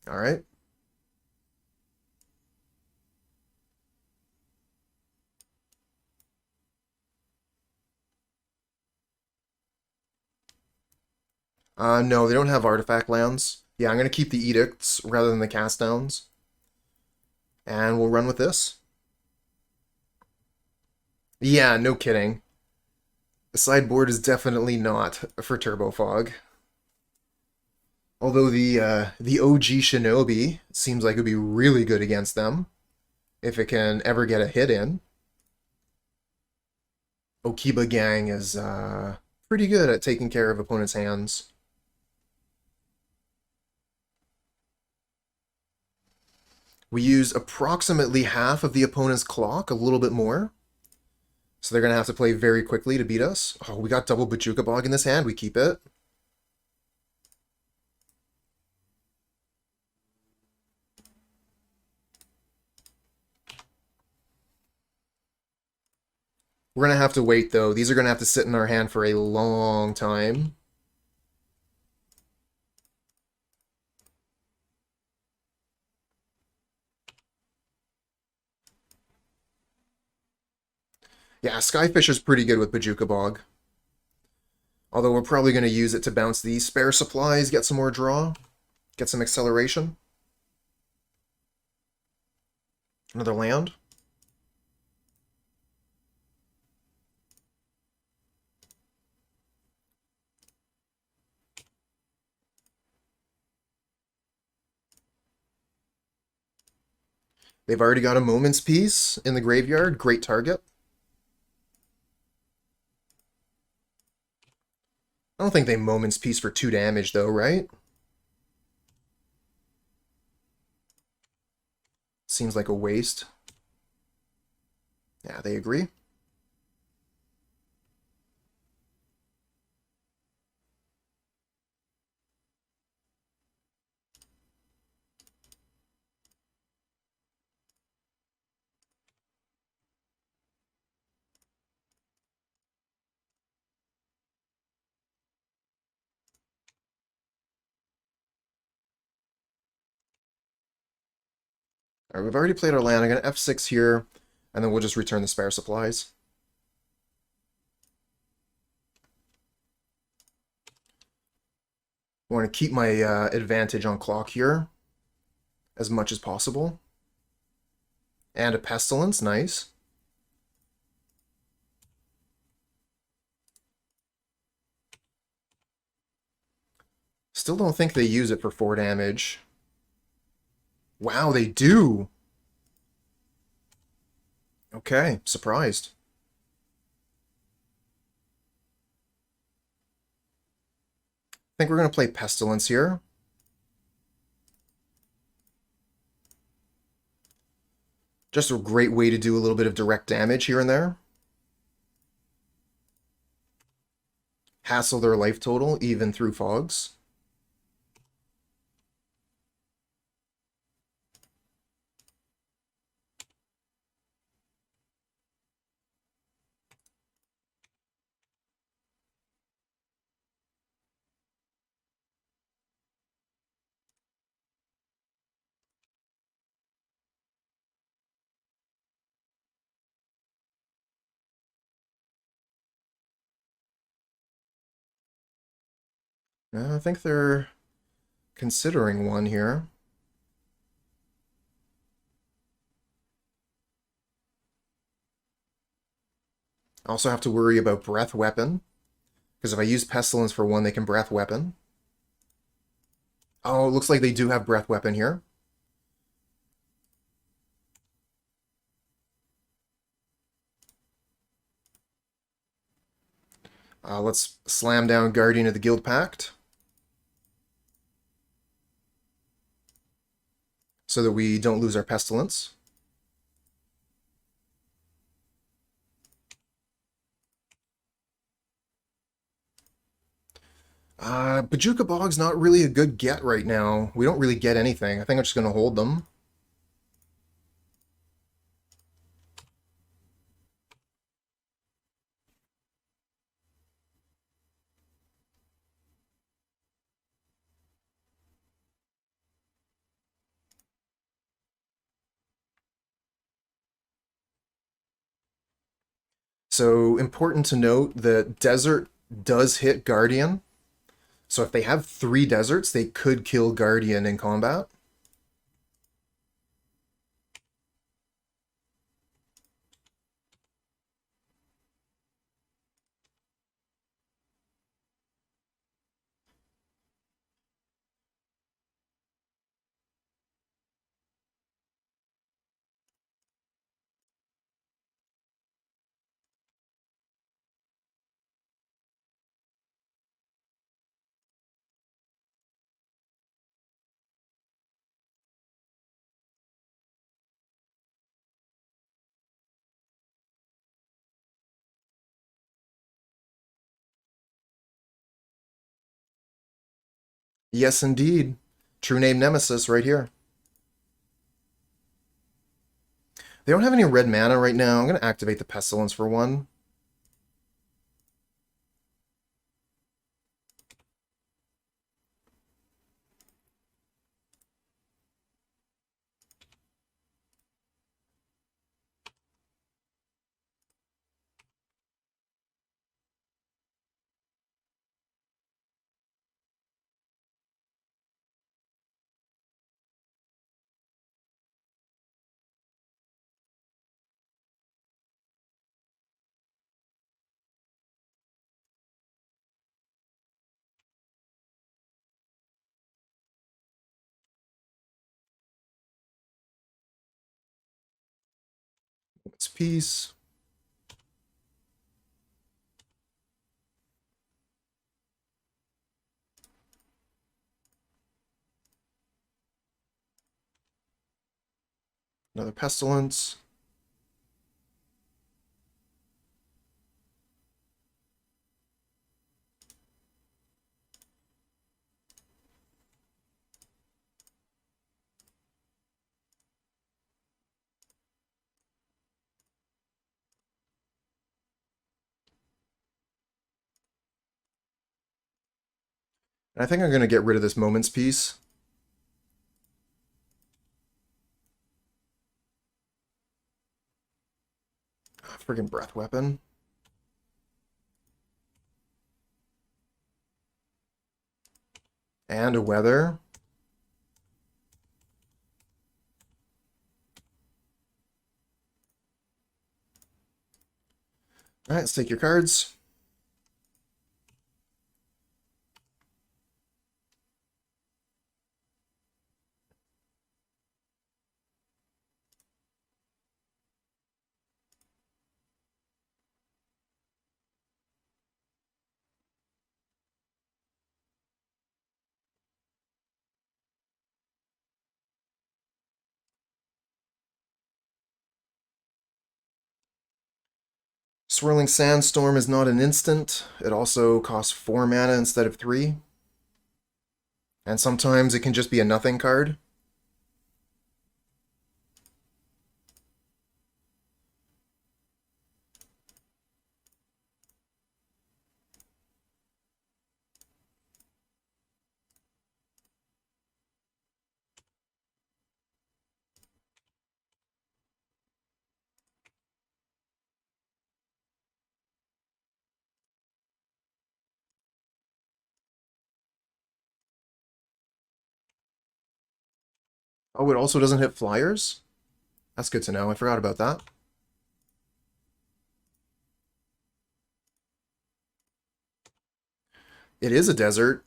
Alright. No, they don't have artifact lands. Yeah, I'm going to keep the edicts rather than the cast downs. And we'll run with this. Yeah, no kidding. The sideboard is definitely not for Turbo Fog. Although the OG Shinobi seems like it would be really good against them if it can ever get a hit in. Okiba-Gang is pretty good at taking care of opponents' hands. We use approximately half of the opponent's clock, a little bit more. So they're going to have to play very quickly to beat us. Oh, we got double Bojuka Bog in this hand. We keep it. We're going to have to wait, though. These are going to have to sit in our hand for a long time. Yeah, Skyfisher's pretty good with Bojuka Bog. Although we're probably going to use it to bounce these spare supplies, get some more draw, get some acceleration. Another land. They've already got a Moment's Peace in the graveyard. Great target. I don't think they Moment's Peace for 2 damage, though, right? Seems like a waste. Yeah, they agree. Alright, we've already played our land. I'm going to F6 here, and then we'll just return the spare supplies. I want to keep my advantage on clock here as much as possible. And a Pestilence, nice. Still don't think they use it for 4 damage. Wow, they do! Okay, surprised. I think we're going to play Pestilence here. Just a great way to do a little bit of direct damage here and there. Hassle their life total, even through fogs. I think they're considering one here. I also have to worry about Breath Weapon, because if I use Pestilence for one, they can Breath Weapon. Oh, it looks like they do have Breath Weapon here. Let's slam down Guardian of the Guildpact, so that we don't lose our Pestilence. Bojuka Bog's not really a good get right now. We don't really get anything. I think I'm just going to hold them. So, important to note that Desert does hit Guardian. So if they have 3 deserts, they could kill Guardian in combat. Yes, indeed. True name Nemesis right here. They don't have any red mana right now. I'm going to activate the Pestilence for one. It's peace. Another Pestilence. And I think I'm going to get rid of this Moment's Peace. Friggin' Breath Weapon. And a weather. Alright, let's take your cards. Swirling Sandstorm is not an instant. It also costs 4 mana instead of 3. And sometimes it can just be a nothing card. Oh, it also doesn't hit flyers? That's good to know. I forgot about that. It is a desert.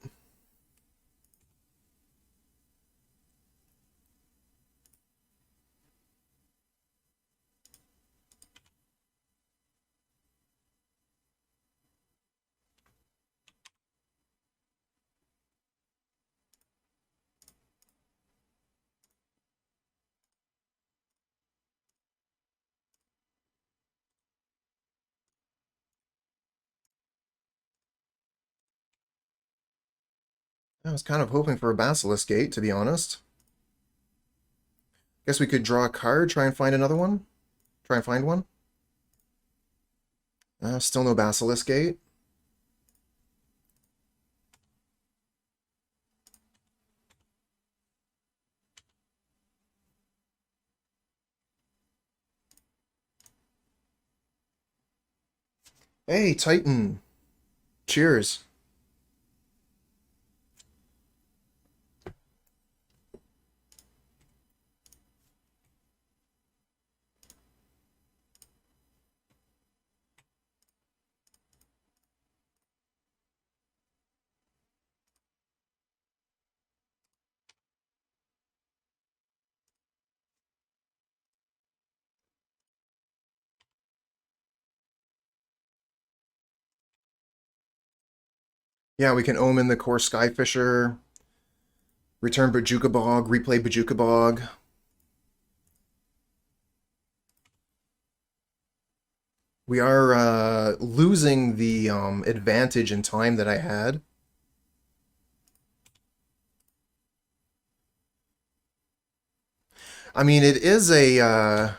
I was kind of hoping for a Basilisk Gate, to be honest. Guess we could draw a card, try and find another one. Try and find one. Still no Basilisk Gate. Hey, Titan. Cheers. Yeah, we can Omen the Kor Skyfisher, return Bojuka Bog, replay Bojuka Bog. We are losing the advantage in time that I had. I mean, it is a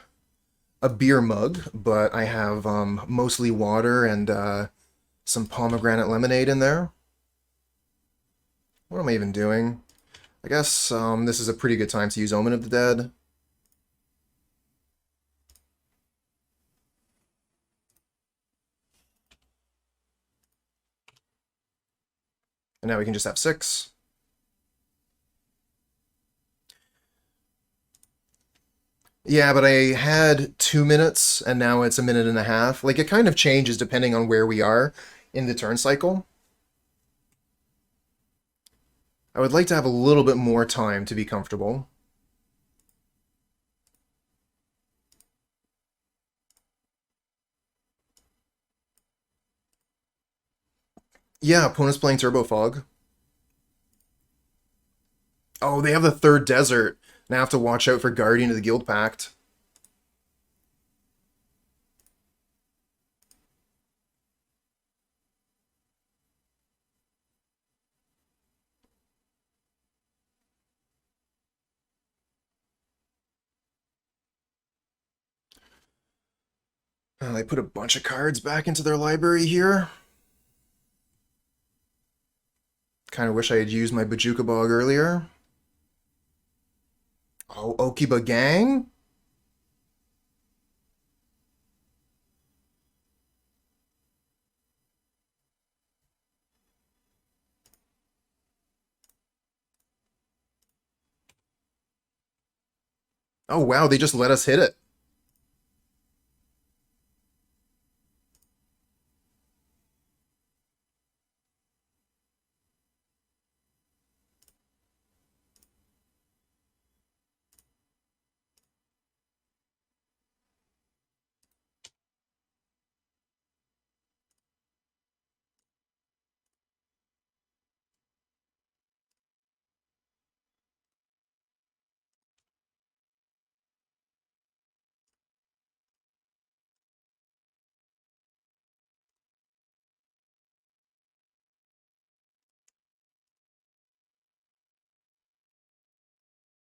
beer mug, but I have mostly water and some pomegranate lemonade in there. What am I even doing? I guess this is a pretty good time to use Omen of the Dead. And now we can just have 6. Yeah, but I had 2 minutes, and now it's a minute and a half. Like, it kind of changes depending on where we are in the turn cycle. I would like to have a little bit more time to be comfortable. Yeah, opponent's playing Turbo Fog. Oh, they have the third desert. Now I have to watch out for Guardian of the Guildpact. They put a bunch of cards back into their library here. Kind of wish I had used my Bojuka Bog earlier. Oh, Okiba-Gang? Oh wow, they just let us hit it.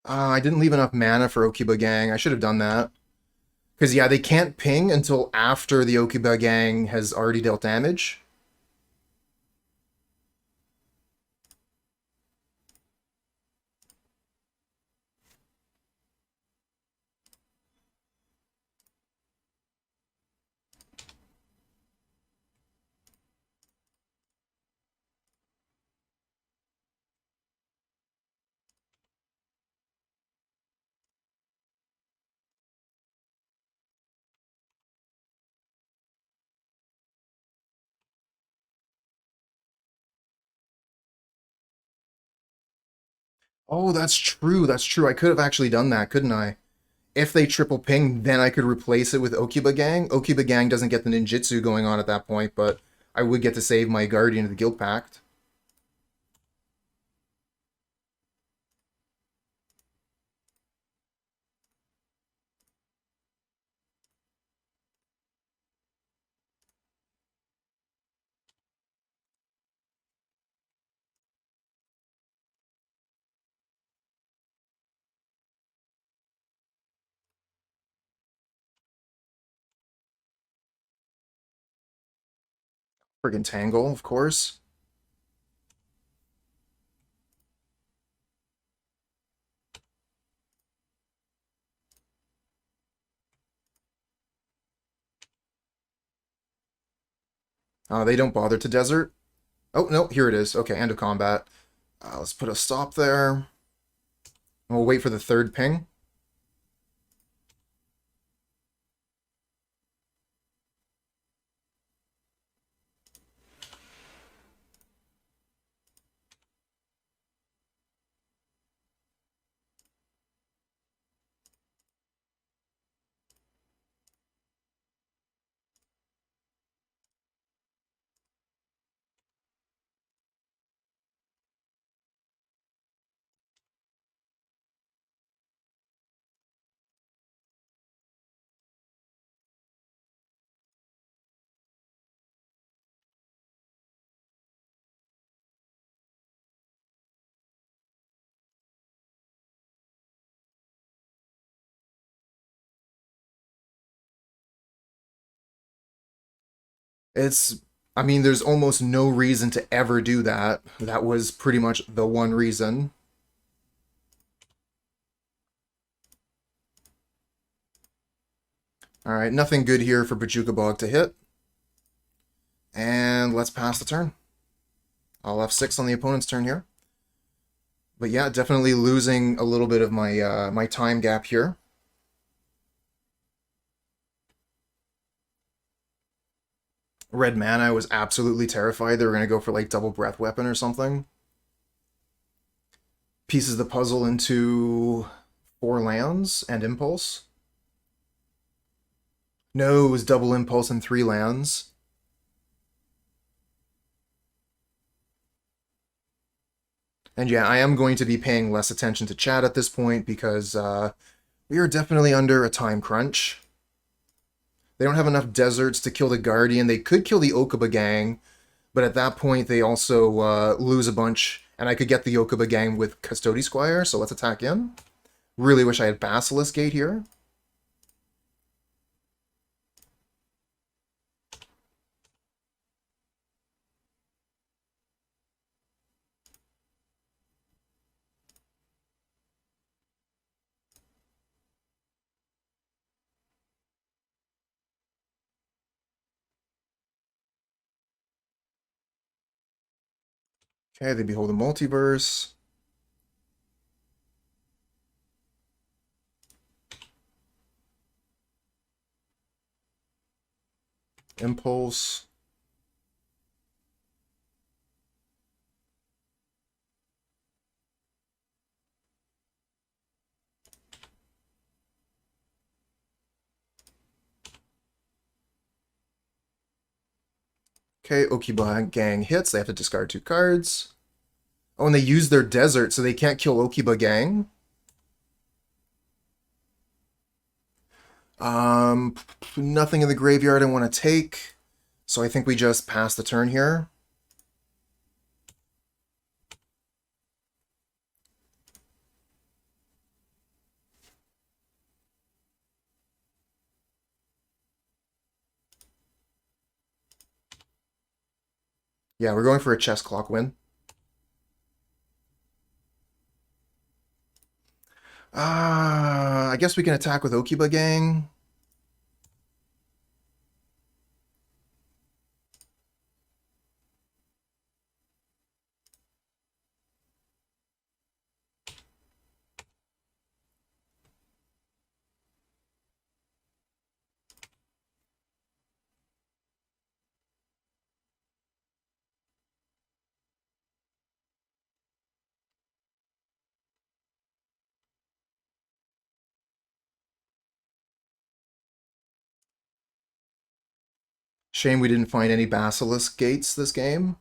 I didn't leave enough mana for Okiba-Gang. I should have done that. Because, yeah, they can't ping until after the Okiba-Gang has already dealt damage. Oh, that's true. That's true. I could have actually done that, couldn't I? If they triple ping, then I could replace it with Okiba-Gang. Okiba-Gang doesn't get the ninjutsu going on at that point, but I would get to save my Guardian of the Guildpact. Friggin' Tangle, of course. They don't bother to desert. Oh, no, here it is. Okay, end of combat. Let's put a stop there. We'll wait for the third ping. It's, I mean, there's almost no reason to ever do that. That was pretty much the one reason. Alright, nothing good here for Bojuka Bog to hit. And let's pass the turn. I'll F6 on the opponent's turn here. But yeah, definitely losing a little bit of my my time gap here. Red mana, I was absolutely terrified they were going to go for like double breath weapon or something. Pieces the puzzle into 4 lands and impulse. No, it was double impulse and 3 lands. And yeah, I am going to be paying less attention to chat at this point because we are definitely under a time crunch. They don't have enough deserts to kill the Guardian. They could kill the Okiba-Gang, but at that point they also lose a bunch, and I could get the Okiba-Gang with Custodi Squire, so let's attack in. Really wish I had Basilisk Gate here. Okay, they behold the multiverse. Impulse. Okay, Okiba-Gang hits. They have to discard 2 cards. Oh, and they use their desert, so they can't kill Okiba-Gang. Nothing in the graveyard I want to take, so I think we just pass the turn here. Yeah, we're going for a chess clock win. I guess we can attack with Okiba-Gang. Shame we didn't find any Basilisk Gates this game.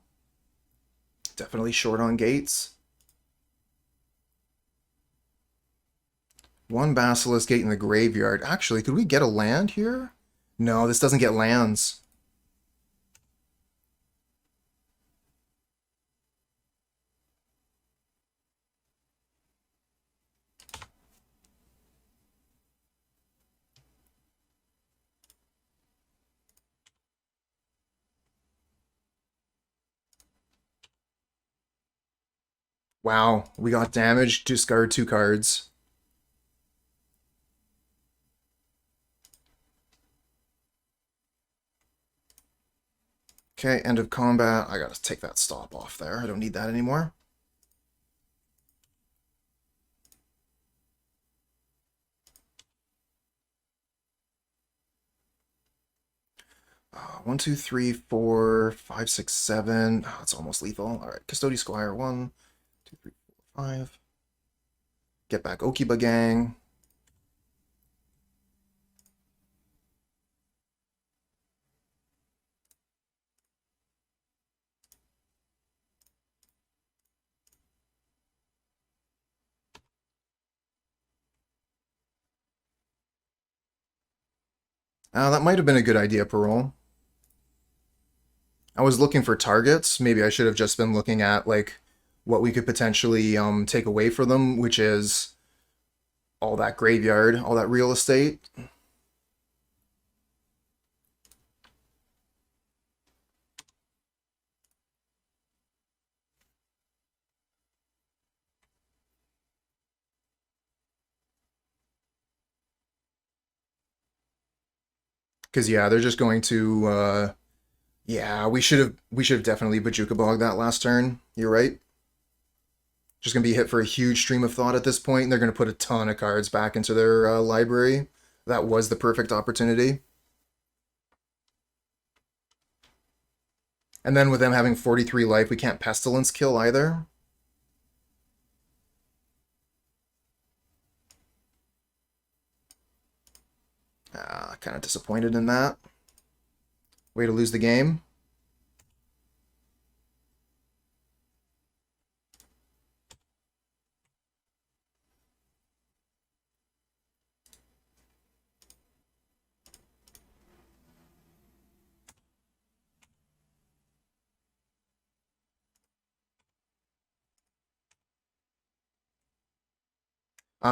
Definitely short on gates. 1 Basilisk Gate in the graveyard. Actually, could we get a land here? No, this doesn't get lands. Wow, we got damage, discard 2 cards. Okay, end of combat. I gotta take that stop off there. I don't need that anymore. One, two, three, four, five, six, seven. Oh, it's almost lethal. All right, Custodi Squire. 1, 2, 3, 4, 5. Get back Okiba-Gang. That might have been a good idea, Parole. I was looking for targets. Maybe I should have just been looking at, like, what we could potentially take away from them, which is all that graveyard, all that real estate. Because, yeah, they're just going to... yeah, we should have definitely Bojuka Bog that last turn. You're right. Just going to be hit for a huge stream of thought at this point, and they're going to put a ton of cards back into their library. That was the perfect opportunity. And then with them having 43 life, we can't Pestilence kill either. Kind of disappointed in that. Way to lose the game.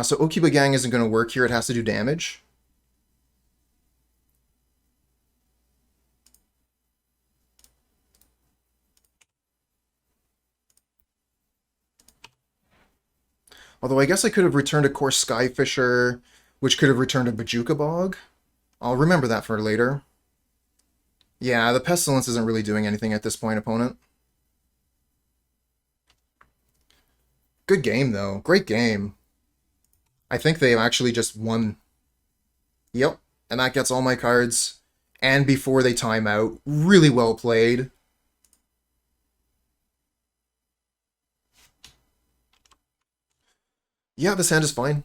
So Okiba-Gang isn't going to work here. It has to do damage. Although I guess I could have returned a Kor Skyfisher, which could have returned a Bojuka Bog. I'll remember that for later. Yeah, the Pestilence isn't really doing anything at this point, opponent. Good game, though. Great game. I think they actually just won. Yep, and that gets all my cards and before they time out. Really well played. Yeah, this hand is fine.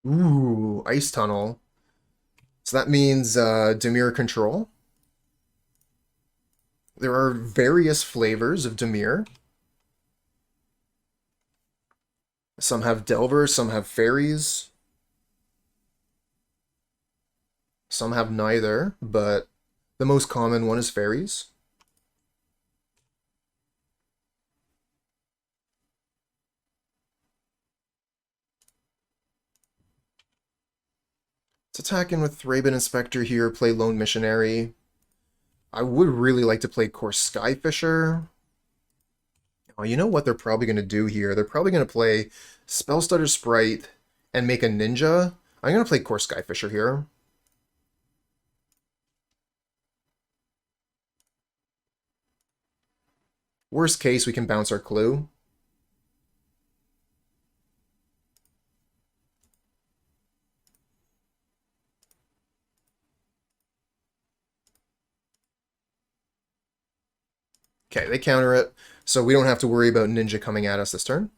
Ooh, Ice Tunnel. So that means Dimir control. There are various flavors of Dimir. Some have Delvers, some have Faeries. Some have neither, but the most common one is Faeries. Let's attack in with Thraben Inspector here, play Lone Missionary. I would really like to play Kor Skyfisher. Oh, you know what they're probably going to do here? They're probably going to play Spellstutter Sprite and make a Ninja. I'm going to play Kor Skyfisher here. Worst case, we can bounce our clue. Okay, they counter it, so we don't have to worry about Ninja coming at us this turn.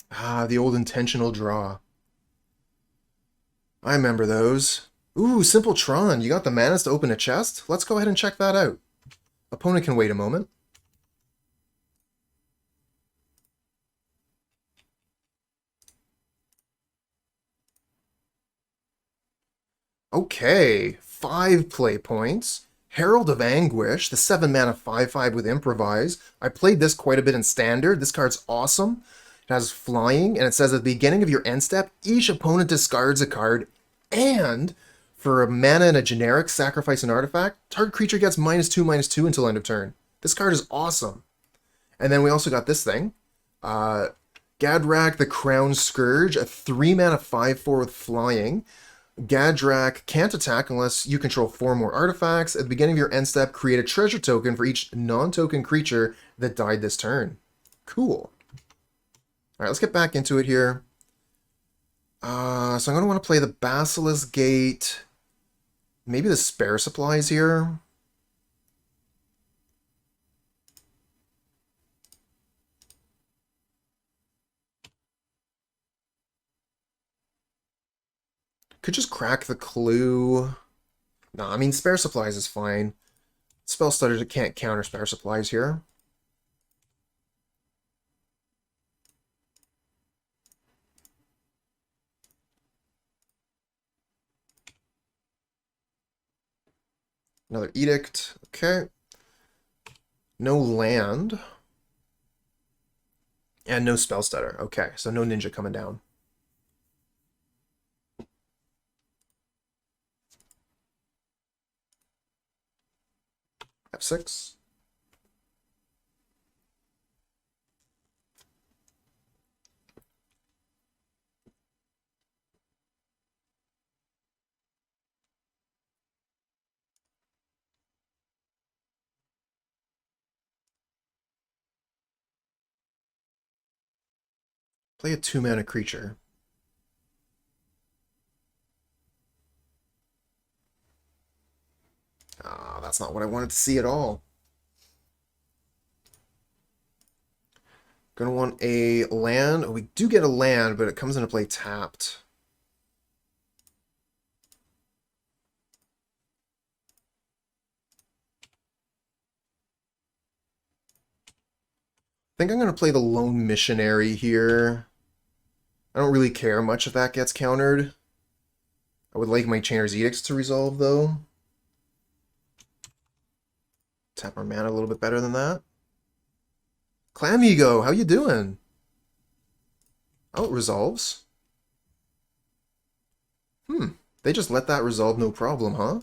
Ah, the old intentional draw. I remember those. Ooh, Simple Tron, you got the manas to open a chest? Let's go ahead and check that out. Opponent can wait a moment. Okay, 5 play points. Herald of Anguish, the 7 mana 5/5 with Improvise. I played this quite a bit in Standard. This card's awesome. It has flying, and it says at the beginning of your end step, each opponent discards a card, and for a mana and a generic, sacrifice an artifact, target creature gets -2/-2 until end of turn. This card is awesome. And then we also got this thing. Gadrak the Crown Scourge, a 3 mana 5/4 with flying. Gadrak can't attack unless you control 4 more artifacts. At the beginning of your end step, create a treasure token for each non-token creature that died this turn. Cool. Alright, let's get back into it here. So I'm going to want to play the Basilisk Gate. Maybe the Spare Supplies here. Could just crack the clue. No, I mean, Spare Supplies is fine. Spell Stutters can't counter Spare Supplies here. Another Edict. Okay. No land. And no Spell Stutter. Okay, so no Ninja coming down. F6. Play a 2-mana creature. Ah, that's not what I wanted to see at all. Gonna want a land. Oh, we do get a land, but it comes into play tapped. I think I'm gonna play the Lone Missionary here. I don't really care much if that gets countered. I would like my Chainer's Edicts to resolve, though. Tap our mana a little bit better than that. Clamigo, how you doing? Oh, it resolves. They just let that resolve no problem, huh?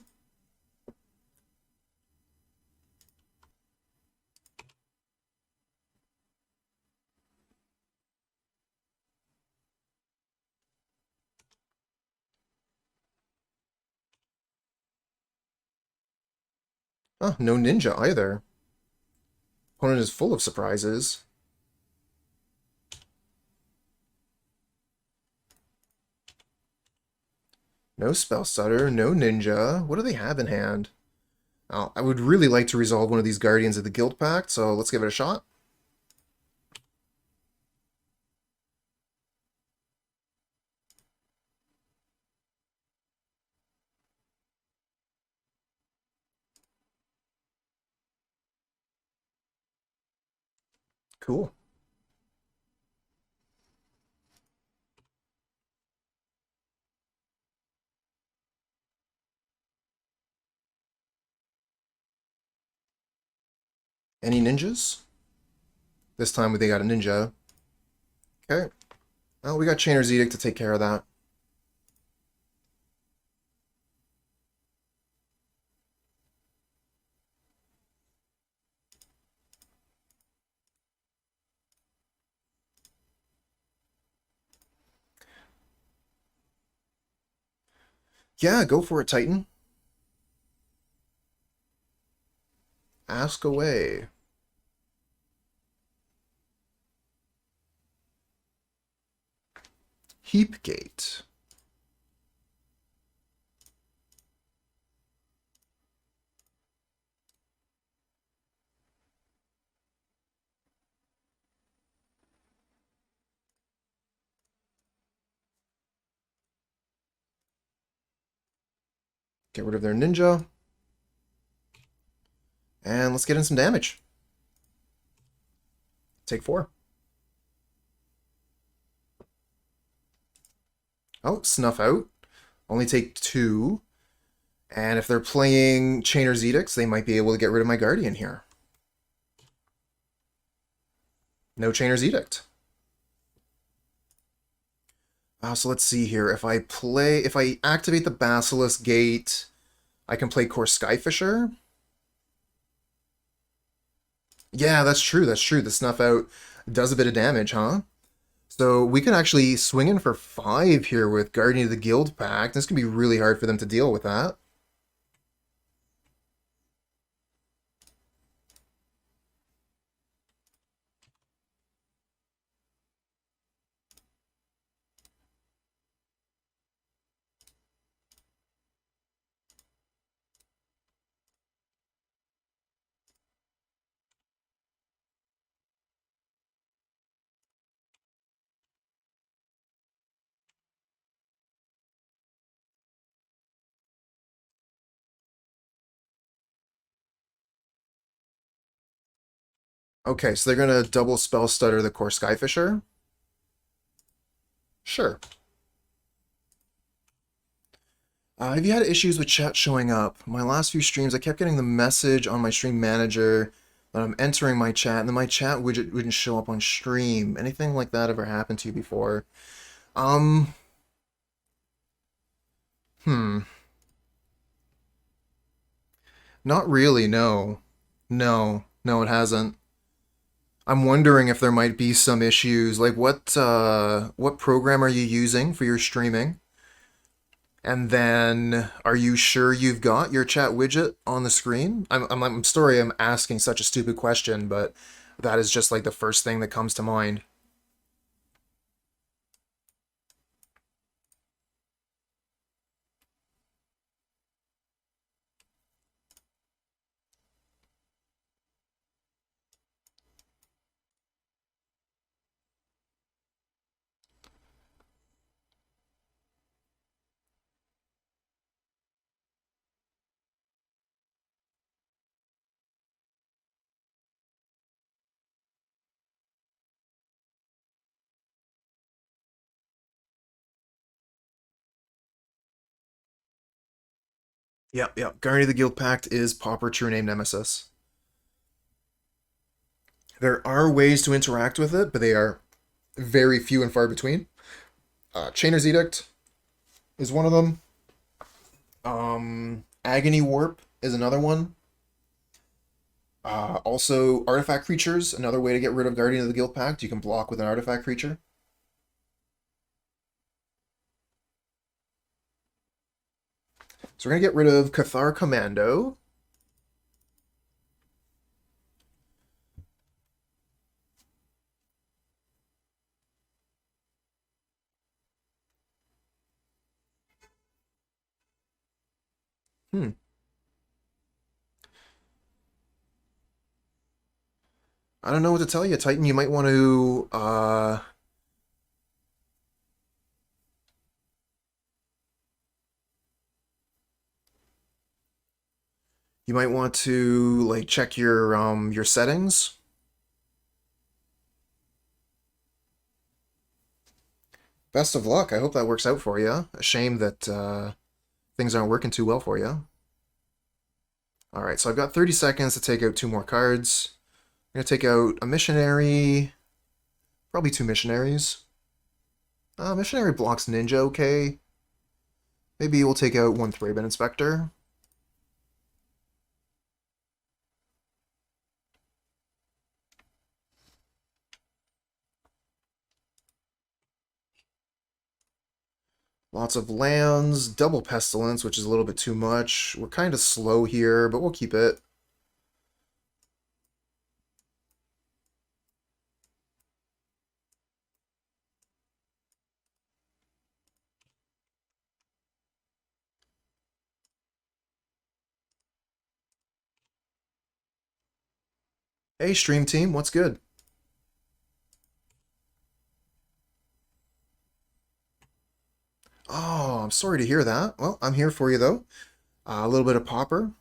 Oh, no ninja either. Opponent is full of surprises. No spell stutter, no ninja. What do they have in hand? Oh, I would really like to resolve one of these Guardians of the Guildpact, so let's give it a shot. Cool. Any ninjas? This time they got a ninja. Okay. Well, we got Chainer's Edict to take care of that. Yeah, go for it, Titan. Ask away. Heap Gate. Get rid of their ninja. And let's get in some damage. Take 4. Oh, snuff out. Only take 2. And if they're playing Chainer's Edicts, they might be able to get rid of my Guardian here. No Chainer's Edict. So let's see here. If I activate the Basilisk Gate, I can play Kor Skyfisher. Yeah, that's true. That's true. The snuff out does a bit of damage, huh? So we can actually swing in for 5 here with Guardian of the Guildpact. This can be really hard for them to deal with that. Okay, so they're going to double spell stutter the Kor Skyfisher. Sure. Have you had issues with chat showing up? My last few streams, I kept getting the message on my stream manager that I'm entering my chat, and then my chat widget wouldn't show up on stream. Anything like that ever happened to you before? Um, hmm. Not really, no. No, it hasn't. I'm wondering if there might be some issues. Like what program are you using for your streaming? And then, are you sure you've got your chat widget on the screen? I'm sorry I'm asking such a stupid question, but that is just like the first thing that comes to mind. Yep. Guardian of the Guildpact is Pauper True Name Nemesis. There are ways to interact with it, but they are very few and far between. Chainer's Edict is one of them. Agony Warp is another one. Also, Artifact Creatures, another way to get rid of Guardian of the Guildpact. You can block with an Artifact Creature. So we're going to get rid of Cathar Commando. Hmm. I don't know what to tell you, Titan. You might want to, like check your settings. Best of luck. I hope that works out for you. A shame that things aren't working too well for you. All right, so I've got 30 seconds to take out 2 more cards. I'm going to take out a missionary, probably 2 missionaries. Missionary blocks ninja, okay. Maybe we'll take out 1 Thraben Inspector. Lots of lands, double Pestilence, which is a little bit too much. We're kind of slow here, but we'll keep it. Hey, stream team, what's good? Oh, I'm sorry to hear that. Well, I'm here for you, though. A little bit of Pauper.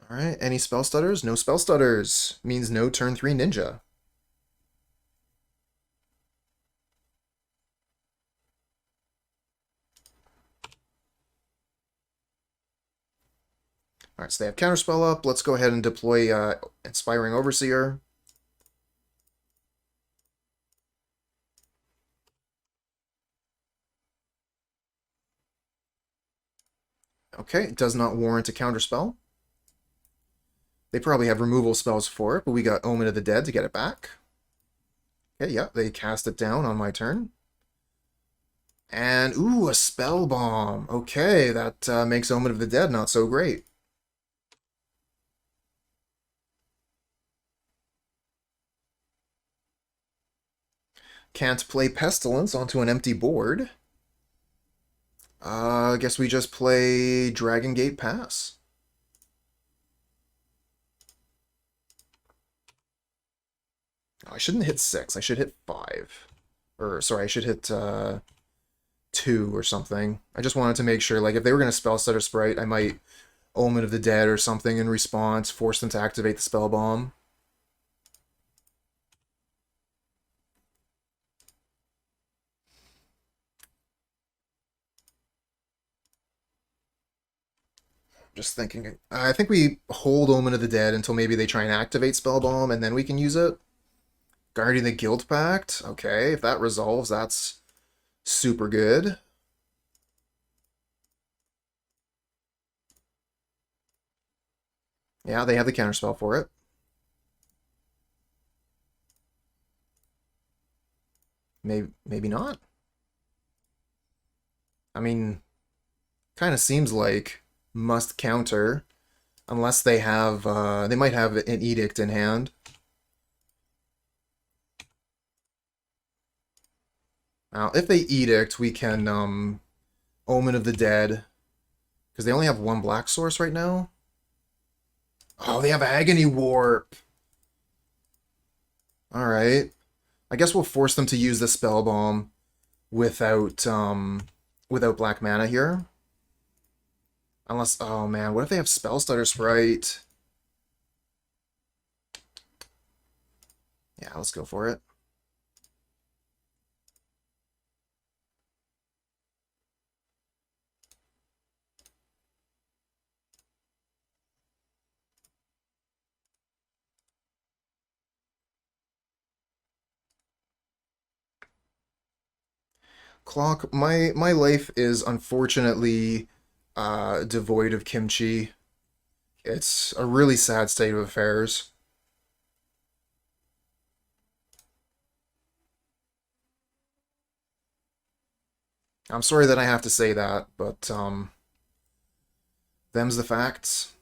Alright, any spell stutters? No spell stutters. Means no turn 3 ninja. Alright, so they have Counterspell up. Let's go ahead and deploy Inspiring Overseer. Okay, it does not warrant a Counterspell. They probably have removal spells for it, but we got Omen of the Dead to get it back. Okay, yeah, they cast it down on my turn. And, ooh, a Spell Bomb. Okay, that makes Omen of the Dead not so great. Can't play Pestilence onto an empty board. I guess we just play Dragon Gate Pass. Oh, I shouldn't hit 6. I should hit 5. Or, sorry, I should hit 2 or something. I just wanted to make sure, like, if they were going to spell stutter Sprite, I might Omen of the Dead or something in response, force them to activate the Spell Bomb. Just thinking. I think we hold Omen of the Dead until maybe they try and activate Spell Bomb, and then we can use it. Guarding the Guildpact. Okay, if that resolves, that's super good. Yeah, they have the counterspell for it. Maybe not. I mean, kind of seems like must counter, unless they have, they might have an Edict in hand. Now, if they Edict, we can, Omen of the Dead, because they only have 1 black source right now. Oh, they have Agony Warp! Alright. I guess we'll force them to use the Spell Bomb without black mana here. Unless, oh man, what if they have Spell Stutter Sprite? Yeah, let's go for it. Clock, my life is unfortunately devoid of kimchi. It's a really sad state of affairs. I'm sorry that I have to say that, but them's the facts.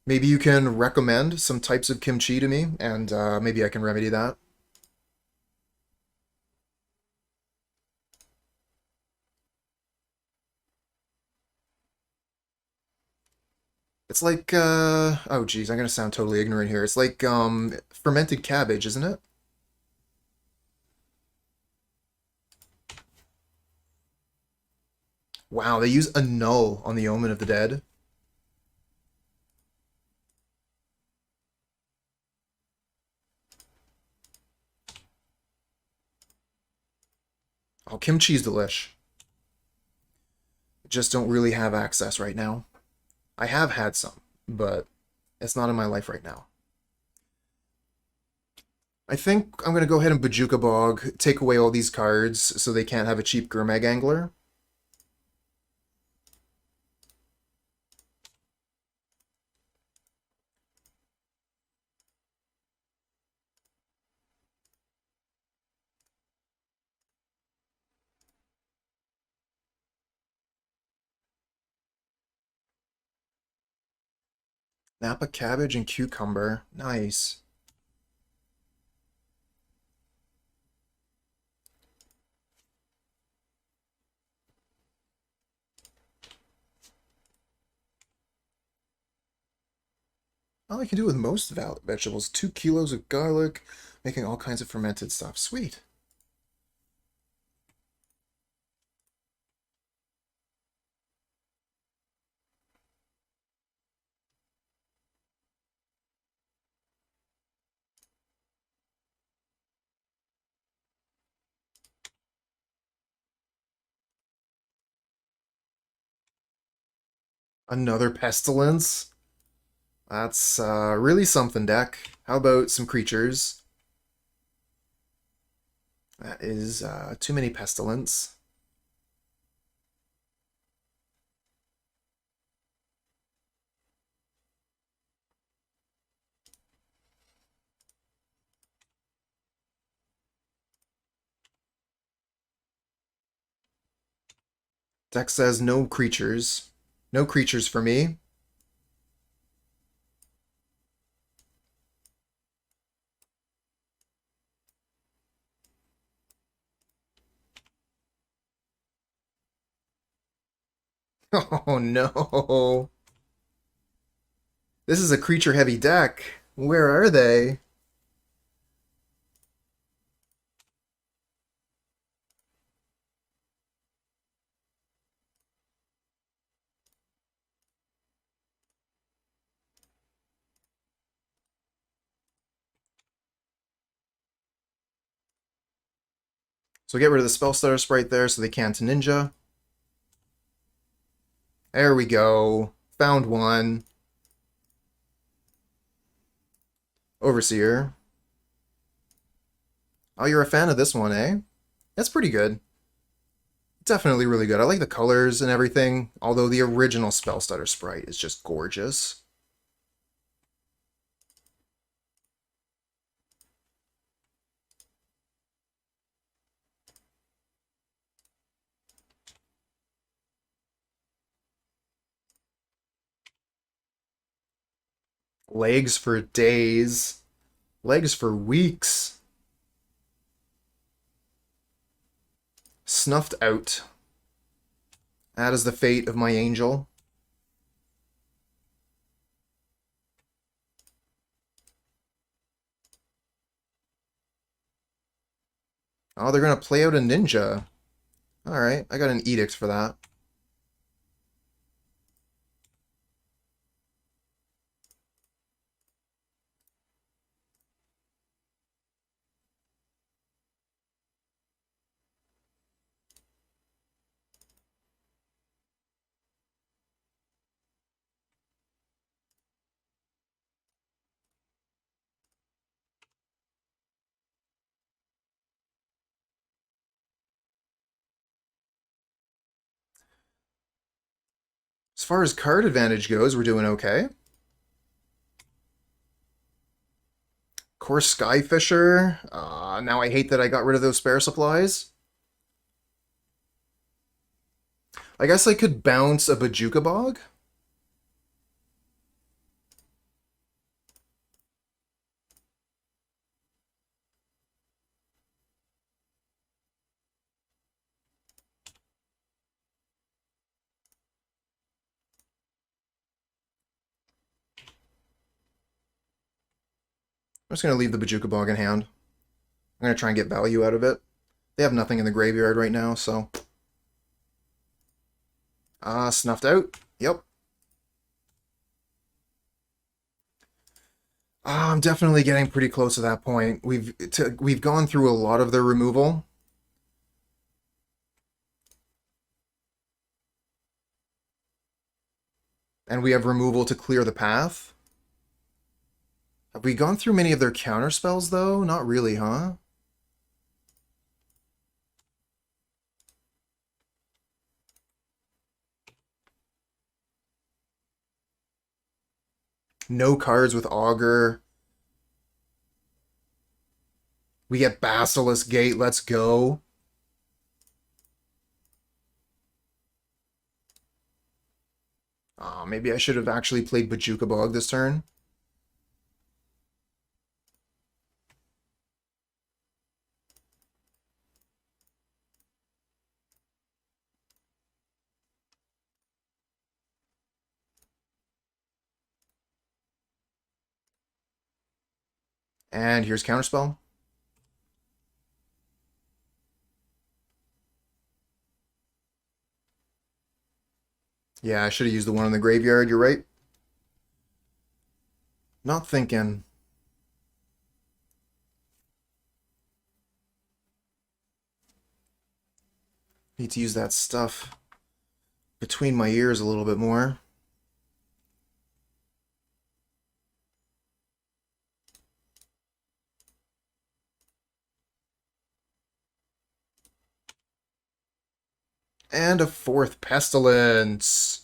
Maybe you can recommend some types of kimchi to me, and maybe I can remedy that. It's like, oh geez, I'm gonna sound totally ignorant here. It's like, fermented cabbage, isn't it? Wow, they use a null on the Omen of the Dead. Oh, kimchi's delish. Just don't really have access right now. I have had some, but it's not in my life right now. I think I'm going to go ahead and Bojuka Bog, take away all these cards so they can't have a cheap Gurmag Angler. Napa Cabbage and Cucumber. Nice. Well, I can do with most vegetables. 2 kilos of garlic, making all kinds of fermented stuff. Sweet. Another Pestilence. That's really something, deck. How about some creatures? That is too many Pestilence. Deck says no creatures. No creatures for me. Oh no. This is a creature-heavy deck. Where are they? So get rid of the spell stutter sprite there so they can't ninja. There we go. Found one. Overseer. Oh, you're a fan of this one, eh? That's pretty good. Definitely really good. I like the colors and everything, although the original spell stutter sprite is just gorgeous. Legs for days. Legs for weeks. Snuffed out. That is the fate of my angel. Oh, they're going to play out a ninja. Alright, I got an edict for that. As far as card advantage goes, we're doing okay. Kor Skyfisher. Now I hate that I got rid of those spare supplies. I guess I could bounce a Bojuka Bog. I'm just going to leave the Bojuka Bog in hand. I'm going to try and get value out of it. They have nothing in the graveyard right now, so... snuffed out. Yep. I'm definitely getting pretty close to that point. We've gone through a lot of their removal. And we have removal to clear the path. Have we gone through many of their counter spells, though? Not really, huh? No cards with Augur. We get Basilisk Gate. Let's go. Maybe I should have actually played Bojuka Bog this turn. And here's Counterspell. Yeah, I should have used the one in the graveyard, you're right. Not thinking. Need to use that stuff between my ears a little bit more. And a fourth Pestilence.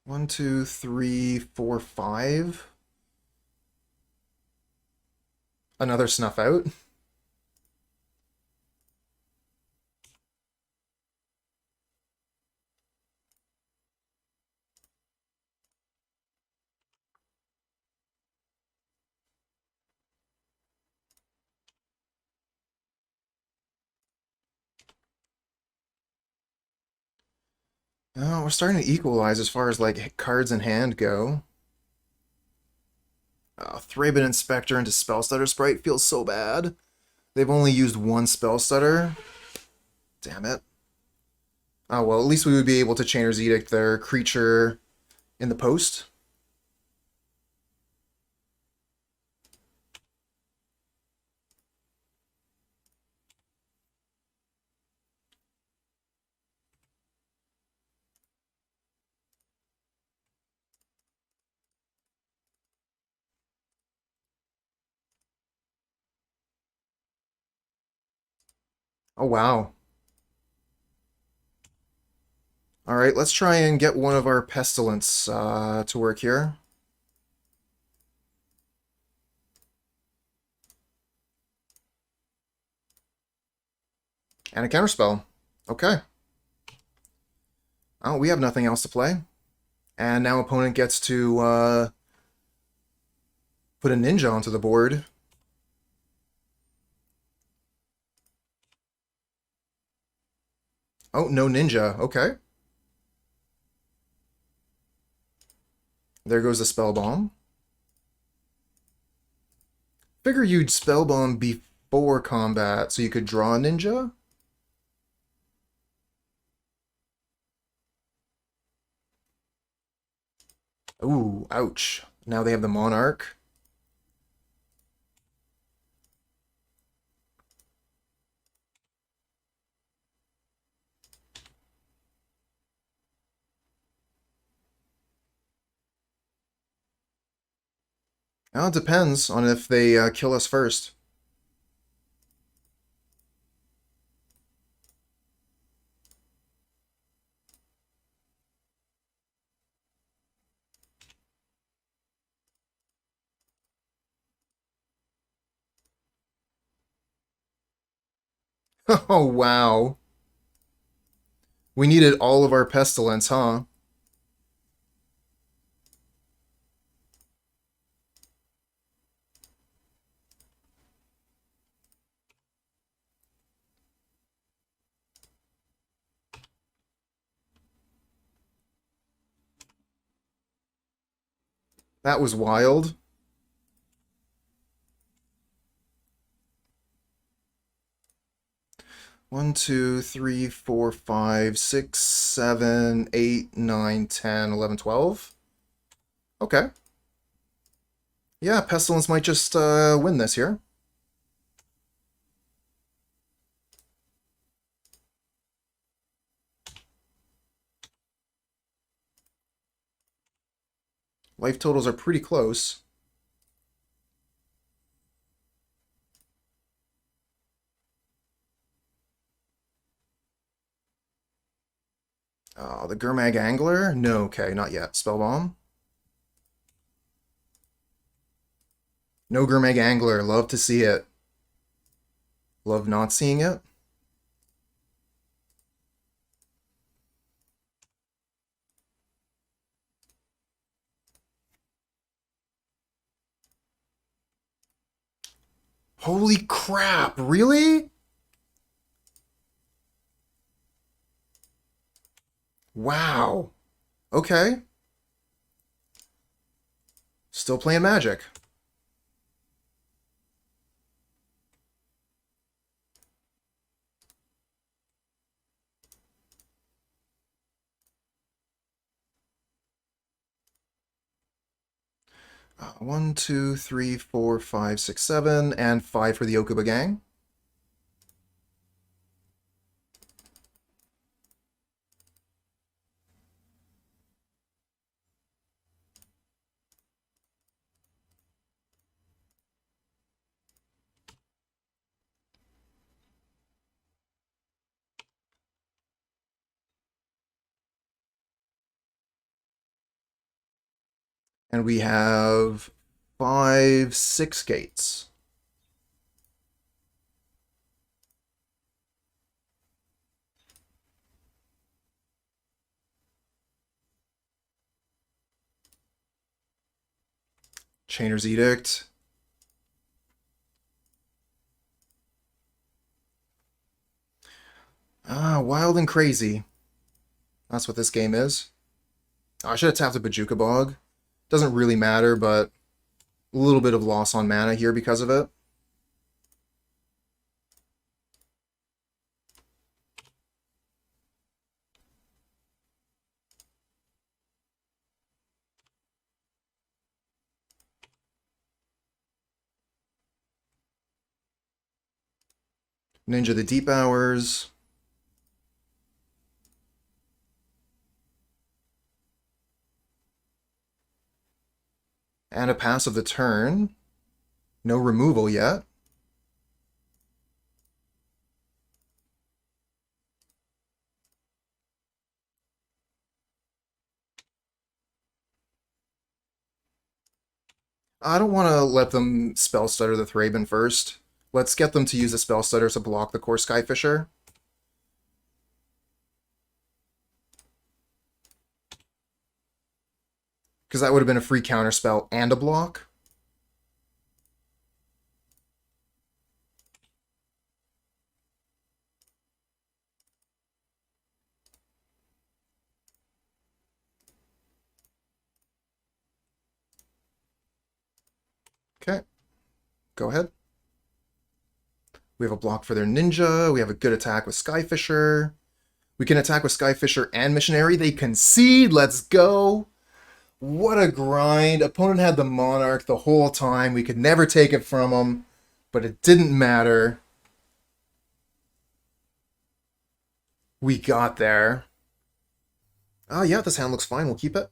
One, two, three, four, five. Another snuff out. Oh, we're starting to equalize as far as like cards in hand go. Thraben Inspector into Spell Stutter Sprite feels so bad. They've only used one Spell Stutter. Damn it. Oh well, at least we would be able to Chainer's Edict their creature in the post. Oh wow. Alright, let's try and get one of our Pestilence to work here. And a counterspell. Okay. Oh, we have nothing else to play. And now opponent gets to put a ninja onto the board. Oh, no ninja. Okay. There goes the spell bomb. Figure you'd spell bomb before combat so you could draw a ninja. Ooh, ouch. Now they have the Monarch. Well, it depends on if they kill us first. Oh, wow. We needed all of our pestilence, huh? That was wild. One, two, three, four, five, six, 7, 8, 9, 10, 11, 12. Okay. Yeah, Pestilence might just win this here. Life totals are pretty close. The Gurmag Angler? No, okay, not yet. Spellbomb? No Gurmag Angler. Love to see it. Love not seeing it. Holy crap, really? Wow. Okay. Still playing Magic. One, two, three, four, five, six, 7, and 5 for the Okiba-Gang. And we have 5, 6 gates. Chainer's Edict. Wild and crazy. That's what this game is. Oh, I should have tapped a Bojuka Bog. Doesn't really matter, but a little bit of loss on mana here because of it. Ninja the Deep Hours. And a pass of the turn. No removal yet. I don't want to let them spell stutter the Thraben first. Let's get them to use a spell stutter to block the Kor Skyfisher. Because that would have been a free counterspell and a block. Okay, go ahead. We have a block for their ninja. We have a good attack with Skyfisher. We can attack with Skyfisher and Missionary. They concede. Let's go. What a grind. Opponent had the Monarch the whole time. We could never take it from him, but it didn't matter. We got there. Oh, yeah, this hand looks fine. We'll keep it.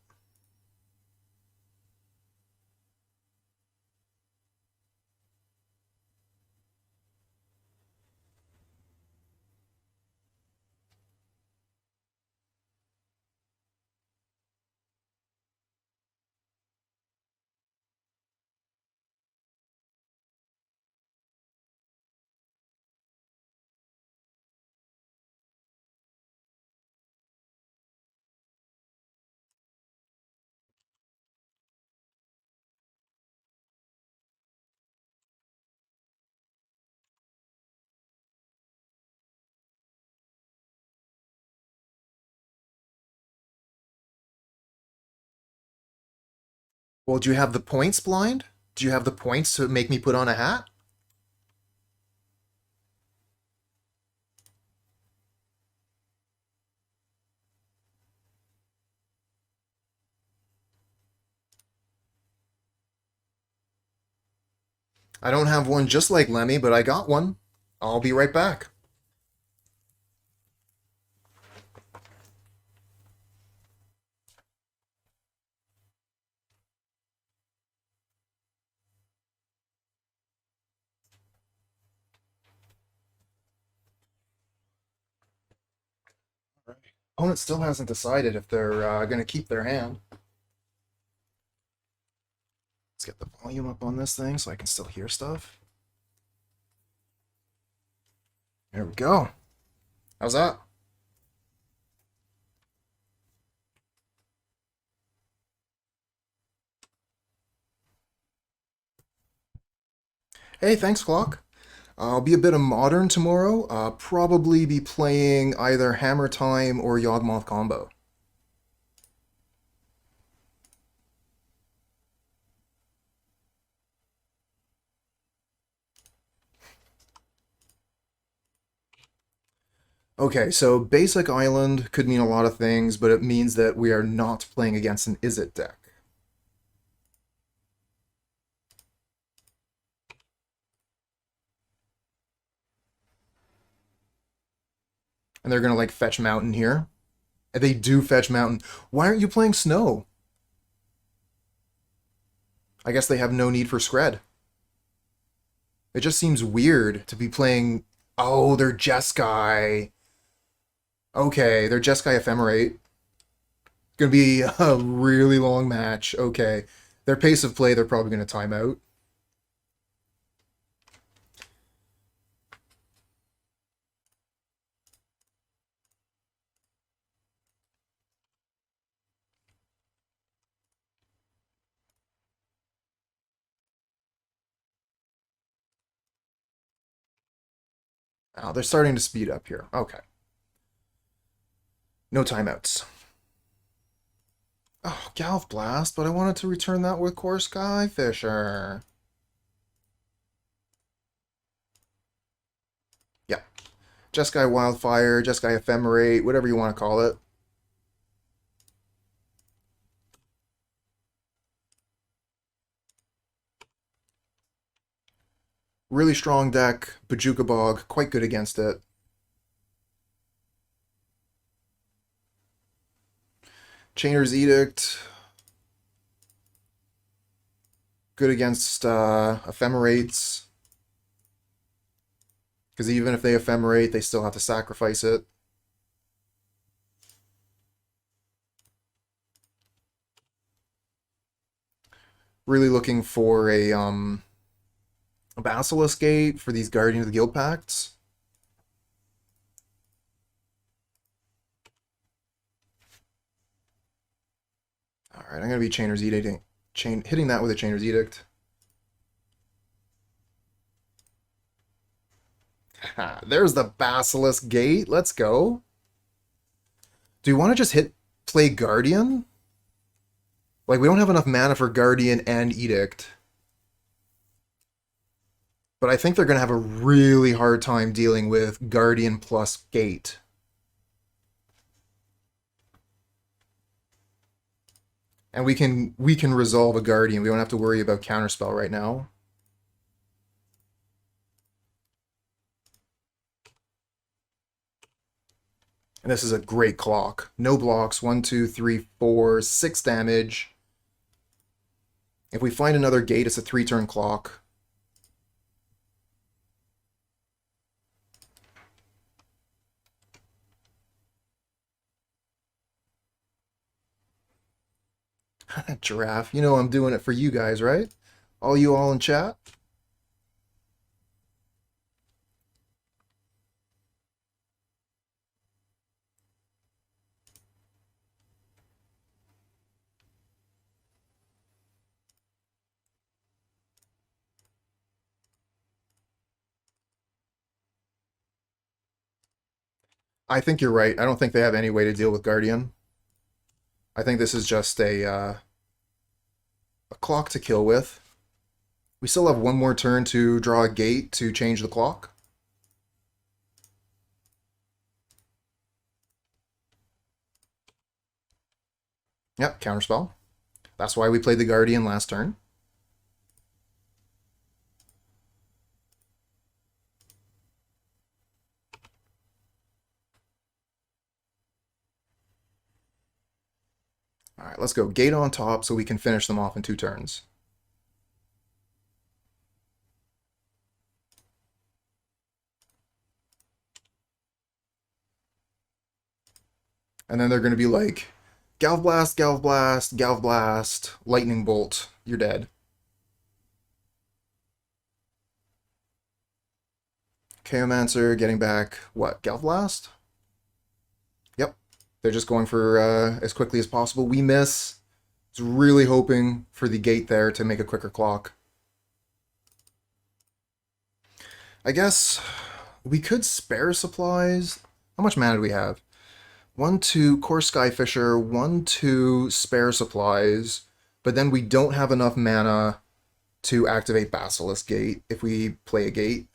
Well, do you have the points blind? Do you have the points to make me put on a hat? I don't have one just like Lemmy, but I got one. I'll be right back. Opponent still hasn't decided if they're going to keep their hand. Let's get the volume up on this thing so I can still hear stuff. There we go. How's that? Hey, thanks, Clock. I'll be a bit of modern tomorrow. Probably be playing either Hammer Time or Yawgmoth combo. Okay, so basic island could mean a lot of things, but it means that we are not playing against an Izzet deck. And they're gonna like fetch mountain here. And they do fetch mountain. Why aren't you playing snow? I guess they have no need for Scred. It just seems weird to be playing. Oh, they're Jeskai. Okay, they're Jeskai Ephemerate. Gonna be a really long match. Okay. Their pace of play, they're probably gonna time out. Oh, they're starting to speed up here. Okay. No timeouts. Oh, Galv Blast, but I wanted to return that with Kor Skyfisher. Yeah. Jeskai Wildfire, Jeskai Ephemerate, whatever you want to call it. Really strong deck. Bojuka Bog, quite good against it. Chainer's Edict. Good against Ephemerates. Because even if they Ephemerate, they still have to sacrifice it. Really looking for a Basilisk Gate for these Guardians of the Guildpacts. Alright, I'm going to be Chainer's Edict, hitting that with a Chainer's Edict. There's the Basilisk Gate. Let's go. Do you want to just play Guardian? Like, we don't have enough mana for Guardian and Edict. But I think they're going to have a really hard time dealing with Guardian plus Gate. And we can resolve a Guardian. We don't have to worry about Counterspell right now. And this is a great clock. No blocks. 1, 2, 3, 4, 6 damage. If we find another gate, it's a 3-turn clock. Giraffe. You know I'm doing it for you guys, right? All you all in chat? I think you're right. I don't think they have any way to deal with Guardian. I think this is just a a clock to kill with. We still have one more turn to draw a gate to change the clock. Yep, counterspell. That's why we played the Guardian last turn. Alright, let's go gate on top so we can finish them off in 2 turns. And then they're going to be like, Galv Blast, Galv Blast, Galv Blast, Lightning Bolt, you're dead. Chaomancer getting back, what, Galv Blast? Yep, they're just going for as quickly as possible. We miss. I was really hoping for the gate there to make a quicker clock. I guess we could spare supplies. How much mana do we have? 1, 2, Kor Skyfisher, 1, 2, spare supplies, but then we don't have enough mana to activate Basilisk Gate if we play a gate.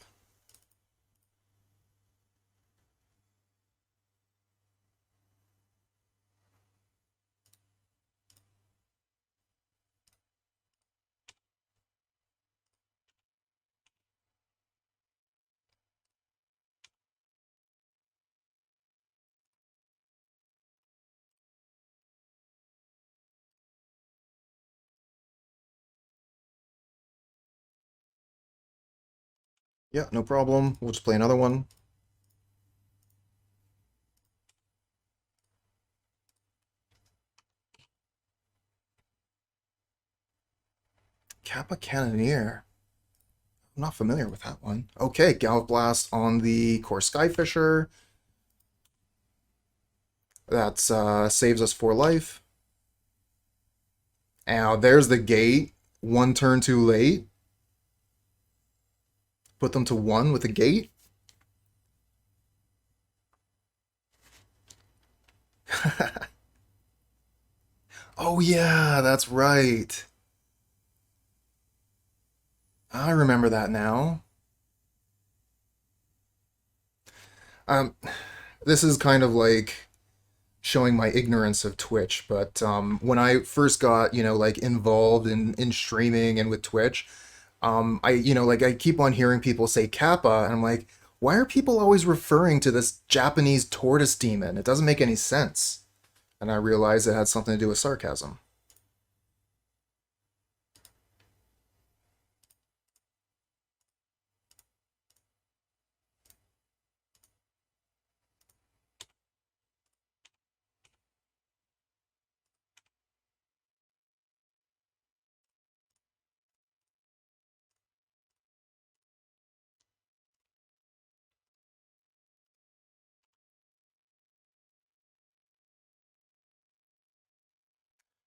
Yeah, no problem. We'll just play another one. Kappa Cannoneer. I'm not familiar with that one. Okay, Galv Blast on the Kor Skyfisher. That saves us 4 life. Now, there's the gate. 1 turn too late. Put them to 1 with the gate. Oh yeah, that's right. I remember that now. Um, this is kind of like showing my ignorance of Twitch, but when I first got, like involved in streaming and with Twitch, I keep on hearing people say Kappa, and I'm like, why are people always referring to this Japanese tortoise demon? It doesn't make any sense. And I realized it had something to do with sarcasm.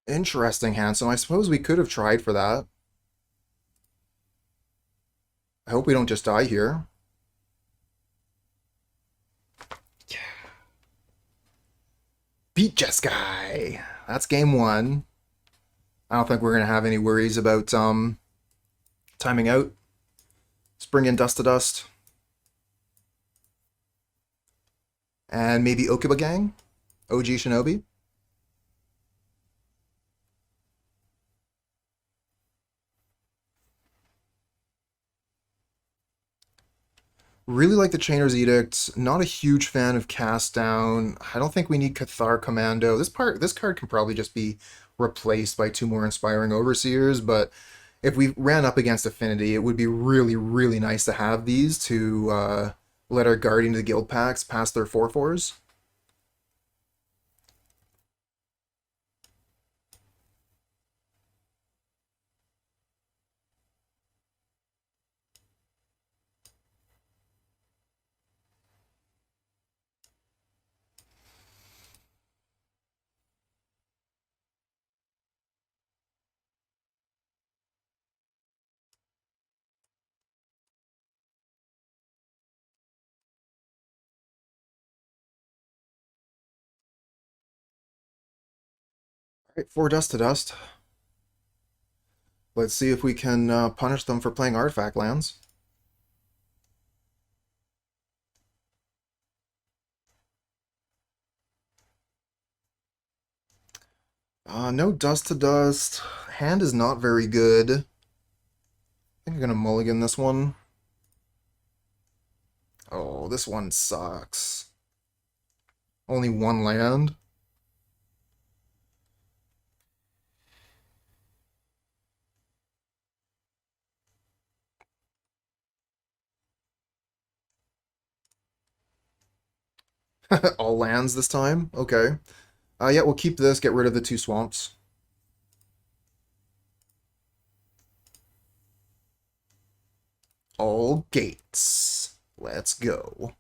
Interesting, Handsome. I suppose we could have tried for that. I hope we don't just die here. Beat Jeskai. That's game 1. I don't think we're gonna have any worries about timing out. Let's bring in Dust to Dust. And maybe Okiba-Gang? OG Shinobi? Really like the Chainer's Edict. Not a huge fan of Cast Down. I don't think we need Cathar Commando. This card can probably just be replaced by 2 more Inspiring Overseers, but if we ran up against Affinity, it would be really, really nice to have these to let our Guardian of the Guildpacts pass their 4/4s. Right, 4 Dust to Dust. Let's see if we can punish them for playing artifact lands. No Dust to Dust. Hand is not very good. I think I'm going to mulligan this one. Oh, this one sucks. Only one land. All lands this time? Okay. Yeah, we'll keep this, get rid of the 2 swamps. All gates. Let's go.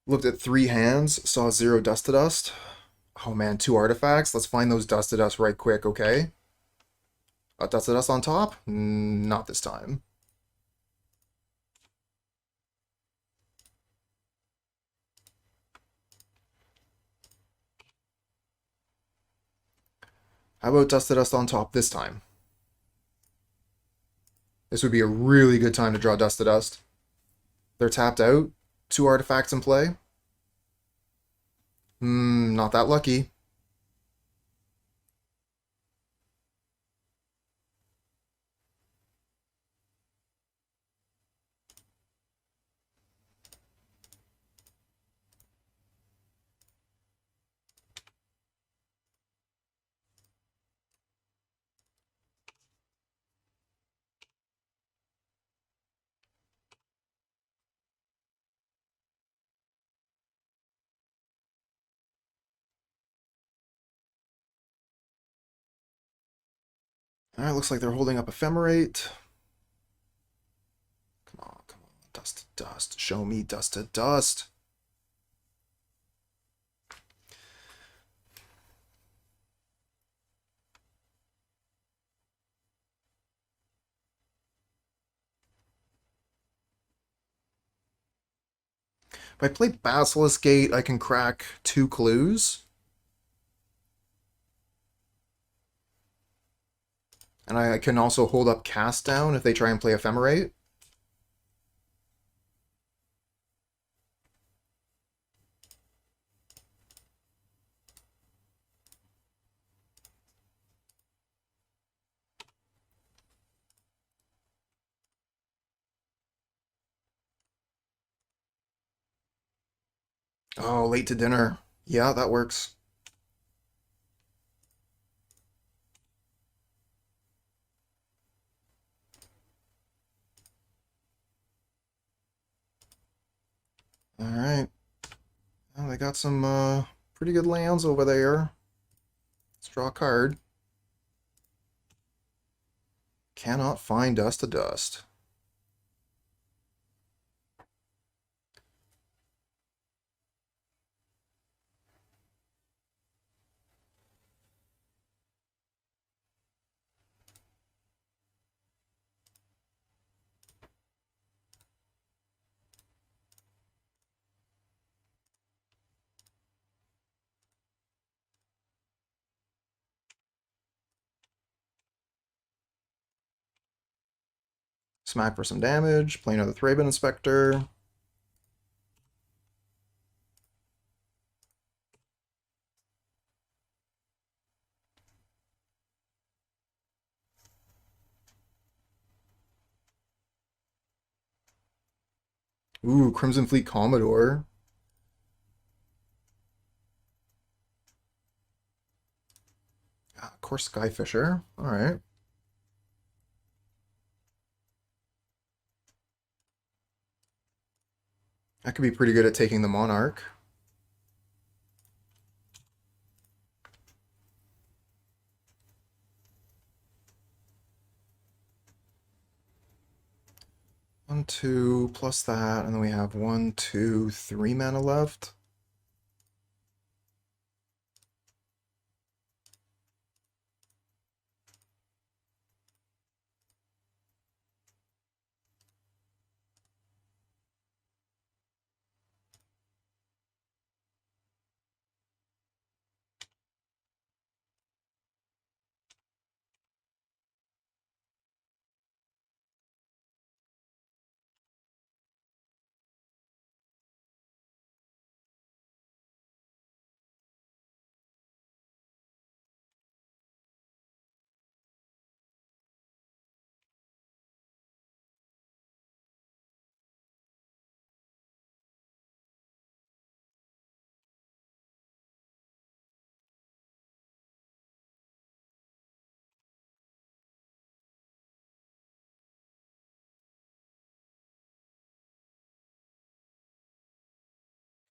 Looked at 3 hands, saw 0 Dust to Dust. Oh man, 2 artifacts. Let's find those Dust to Dust right quick, okay? Dust to Dust on top? Not this time. How about Dust to Dust on top this time? This would be a really good time to draw Dust to Dust. They're tapped out. 2 artifacts in play. Not that lucky. Alright, looks like they're holding up Ephemerate. Come on, come on. Dust to Dust. Show me Dust to Dust. If I play Basilisk Gate, I can crack 2 clues. And I can also hold up Cast Down if they try and play Ephemerate. Oh, late to dinner. Yeah, that works. Alright. Well, they got some pretty good lands over there. Let's draw a card. Cannot find Dust to Dust. Smack for some damage. Play another Thraben Inspector. Ooh, Crimson Fleet Commodore. Kor Skyfisher. Alright. That could be pretty good at taking the Monarch. One, 2, plus that, and then we have 1, 2, 3 mana left.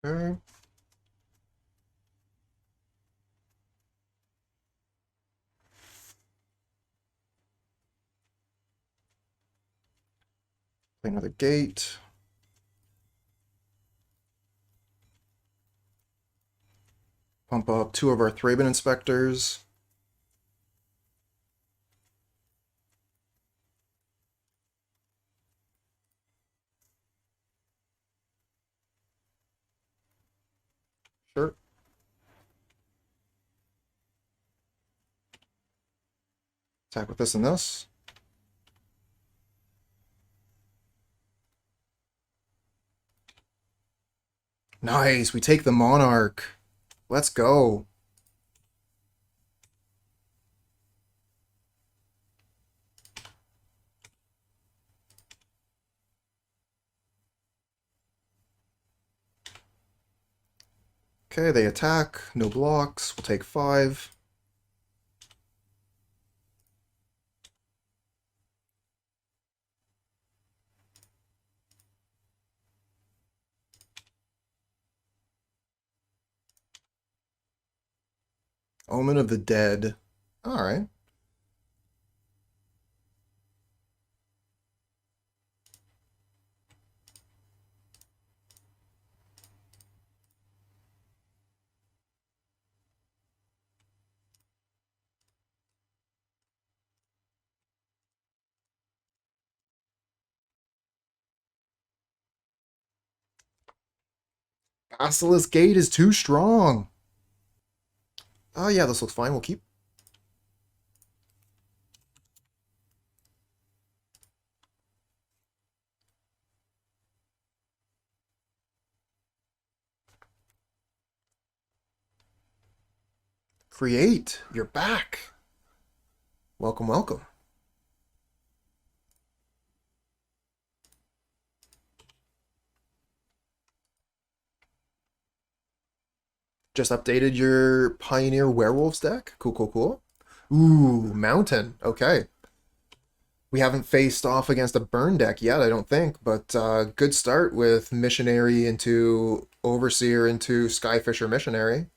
Okay. Play another gate. Pump up 2 of our Thraben Inspectors. Sure. Attack with this and this. Nice, we take the Monarch. Let's go. Okay, they attack. No blocks. We'll take 5. Omen of the Dead. Alright. Basilisk Gate is too strong. Oh yeah, this looks fine. We'll keep. Create. You're back. Welcome, welcome. Just updated your Pioneer Werewolves deck. Cool, cool, cool. Ooh, Mountain. Okay. We haven't faced off against a burn deck yet, I don't think, but good start with Missionary into Overseer into Skyfisher Missionary.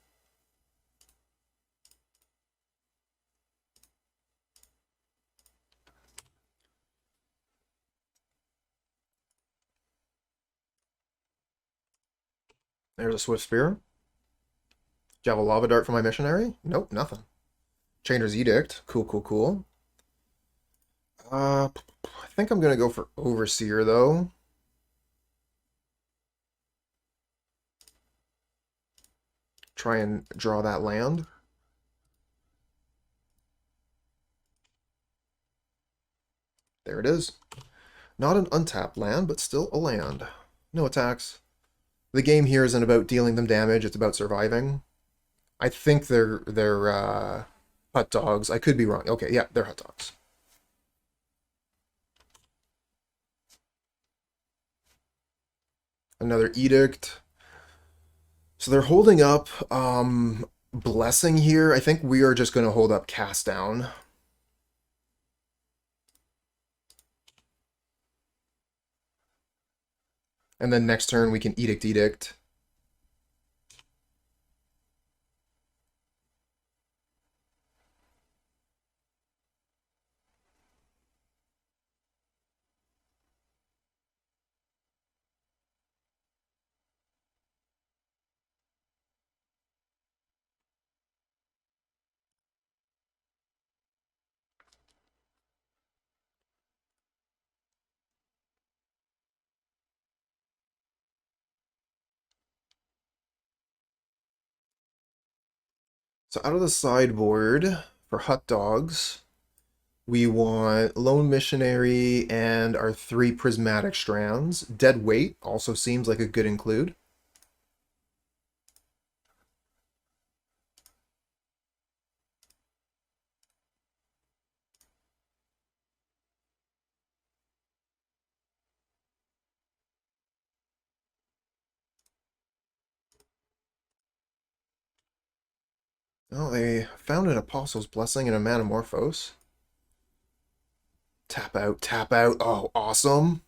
There's a Swift Spear. Do you have a Lava Dart for my Missionary? Nope, nothing. Chainer's Edict. Cool, cool, cool. I think I'm going to go for Overseer, though. Try and draw that land. There it is. Not an untapped land, but still a land. No attacks. The game here isn't about dealing them damage, it's about surviving. I think they're hut dogs. I could be wrong. Okay, yeah, they're hut dogs. Another Edict. So they're holding up Blessing here. I think we are just going to hold up Cast Down. And then next turn we can Edict. So out of the sideboard for hut dogs, we want Lone Missionary and our 3 Prismatic Strands. Dead Weight also seems like a good include. Oh, they found an Apostle's Blessing and a Manamorphose. Tap out, tap out. Oh, awesome.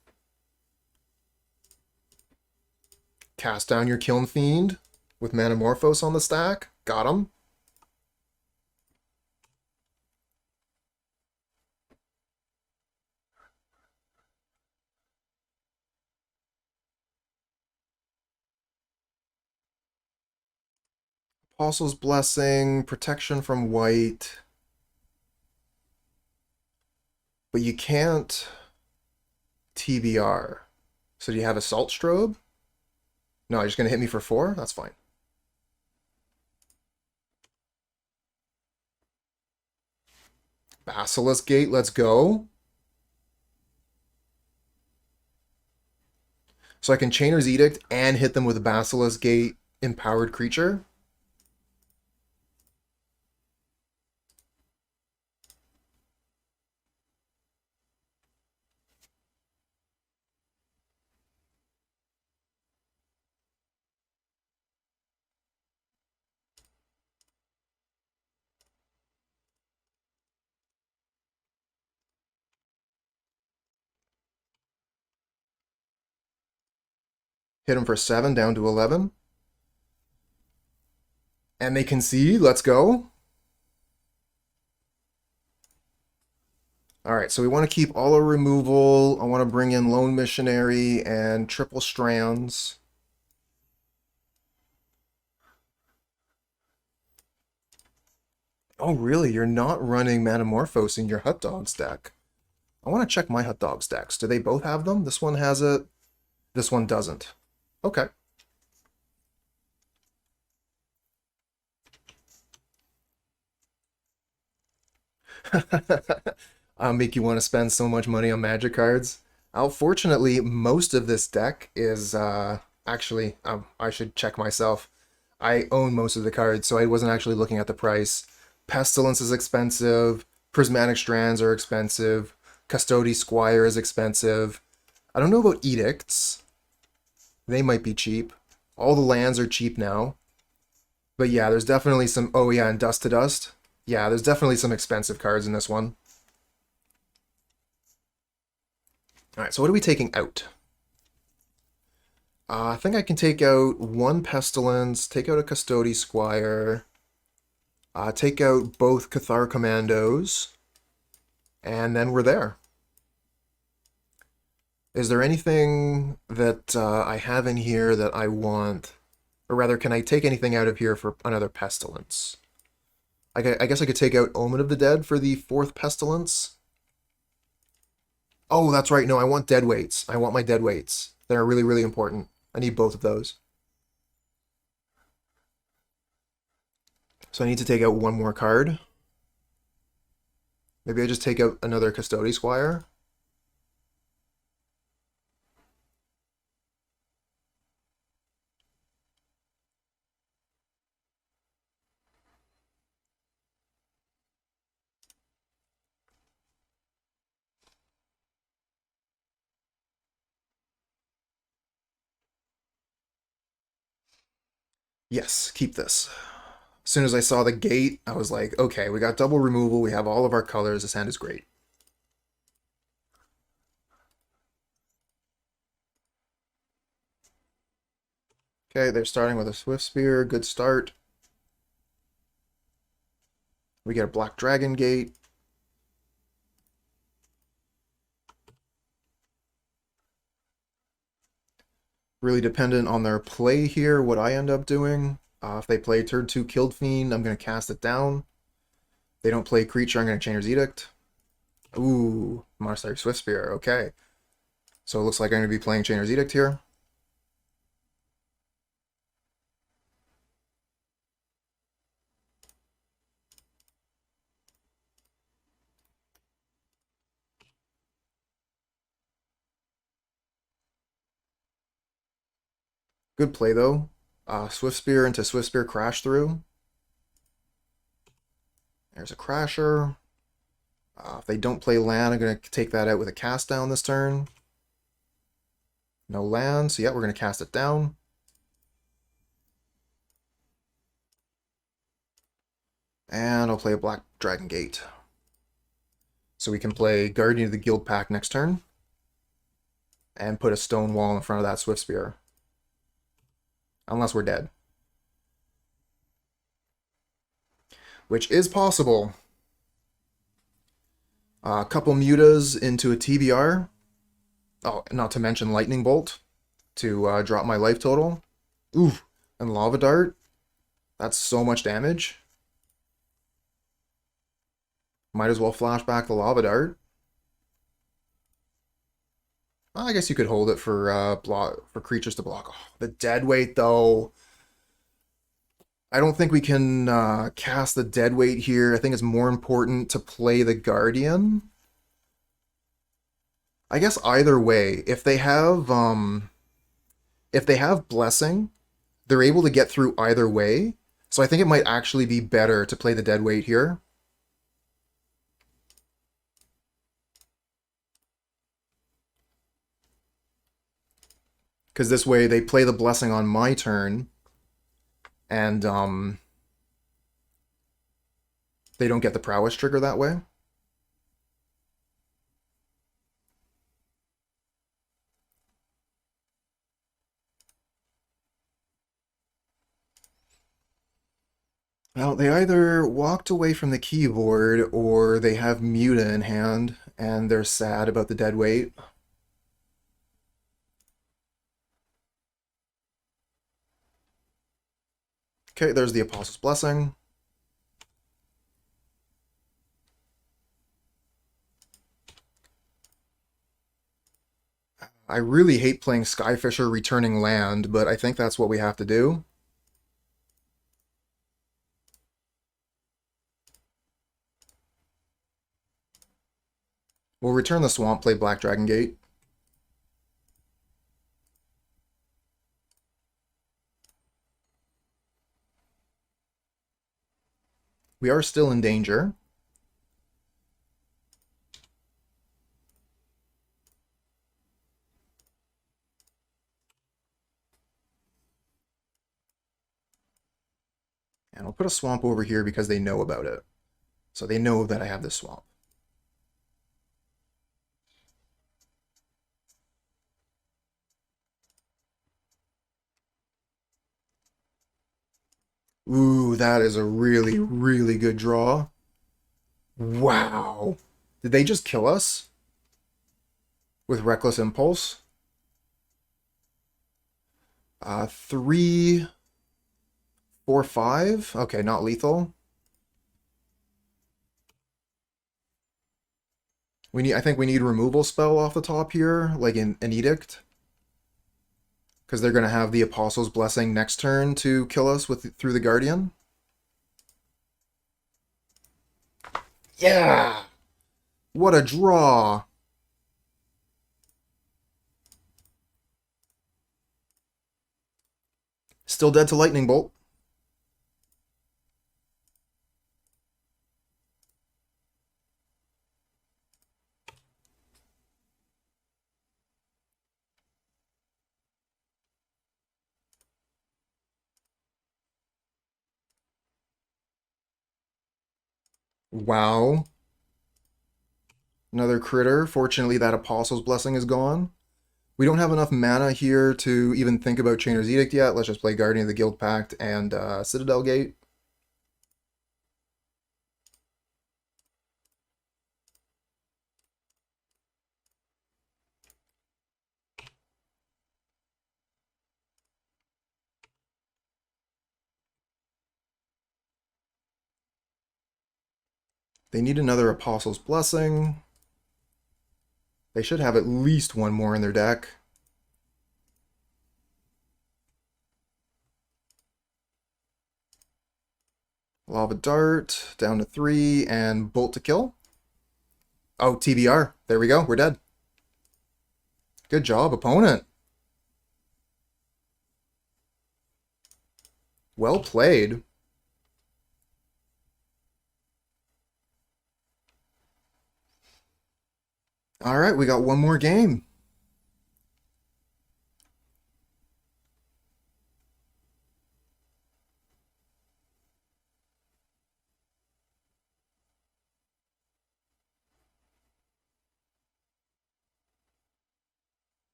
Cast down your Kiln Fiend with Manamorphose on the stack. Got him. Apostle's Blessing, protection from white. But you can't TBR. So do you have Assault Strobe? No, you're just going to hit me for 4? That's fine. Basilisk Gate, let's go. So I can Chainer's Edict and hit them with a Basilisk Gate empowered creature. Hit him for 7, down to 11. And they concede. Let's go. Alright, so we want to keep all our removal. I want to bring in Lone Missionary and Triple Strands. Oh, really? You're not running Manamorphose in your Hot Dogs deck? I want to check my Hot Dogs decks. Do they both have them? This one has it. This one doesn't. Okay. I'll make you want to spend so much money on Magic cards. Fortunately, most of this deck is, actually, I should check myself. I own most of the cards, so I wasn't actually looking at the price. Pestilence is expensive. Prismatic Strands are expensive. Custodi Squire is expensive. I don't know about Edicts. They might be cheap. All the lands are cheap now. But yeah, there's definitely some... Oh yeah, and Dust to Dust. Yeah, there's definitely some expensive cards in this one. Alright, so what are we taking out? I think I can take out one Pestilence, take out a Custodi Squire, take out both Cathar Commandos, and then we're there. Is there anything that I have in here that I want? Or rather, can I take anything out of here for another Pestilence? I guess I could take out Omen of the Dead for the 4th Pestilence. Oh, that's right. No, I want dead weights. I want my dead weights. They're really, really important. I need both of those. So I need to take out one more card. Maybe I just take out another Custodi Squire. Yes, keep this. As soon as I saw the gate, I was like, okay, we got double removal, we have all of our colors, this hand is great. Okay, they're starting with a Swift Spear, good start. We get a Black Dragon Gate. Really dependent on their play here, what I end up doing. If they play turn 2 Killed Fiend, I'm going to cast it down. If they don't play creature, I'm going to Chainer's Edict. Ooh, Monastery Swift Spear, okay. So it looks like I'm going to be playing Chainer's Edict here. Good play, though. Swift Spear into Swift Spear Crash through. There's a Crasher. If they don't play land, I'm going to take that out with a cast down this turn. No land, so yeah, we're going to cast it down. And I'll play a Black Dragon Gate. So we can play Guardian of the Guildpact next turn. And put a stone wall in front of that Swift Spear. Unless we're dead. Which is possible. A couple mutas into a TBR. Oh, not to mention Lightning Bolt to drop my life total. Ooh, and Lava Dart. That's so much damage. Might as well flash back the Lava Dart. I guess you could hold it for creatures to block. Oh, the deadweight though. I don't think we can cast the deadweight here. I think it's more important to play the Guardian. I guess either way, if they have Blessing, they're able to get through either way. So I think it might actually be better to play the deadweight here. Because this way they play the Blessing on my turn, and they don't get the Prowess trigger that way. Well, they either walked away from the keyboard or they have Muta in hand and they're sad about the deadweight. Okay, there's the Apostle's Blessing. I really hate playing Skyfisher returning land, but I think that's what we have to do. We'll return the Swamp, play Black Dragon Gate. We are still in danger. And I'll put a Swamp over here because they know about it. So they know that I have this Swamp. Ooh, that is a really, really good draw. Wow. Did they just kill us? With Reckless Impulse? 3, 4, 5? Okay, not lethal. I think we need removal spell off the top here, like in an Edict. Because they're going to have the Apostle's Blessing next turn to kill us through the Guardian. Yeah! What a draw! Still dead to Lightning Bolt. Wow. Another critter. Fortunately, that Apostle's Blessing is gone. We don't have enough mana here to even think about Chainer's Edict yet. Let's just play Guardian of the Guildpact and Citadel Gate. They need another Apostle's Blessing. They should have at least one more in their deck. Lava Dart, down to 3, and Bolt to kill. Oh, TBR. There we go. We're dead. Good job, opponent. Well played. All right, we got one more game.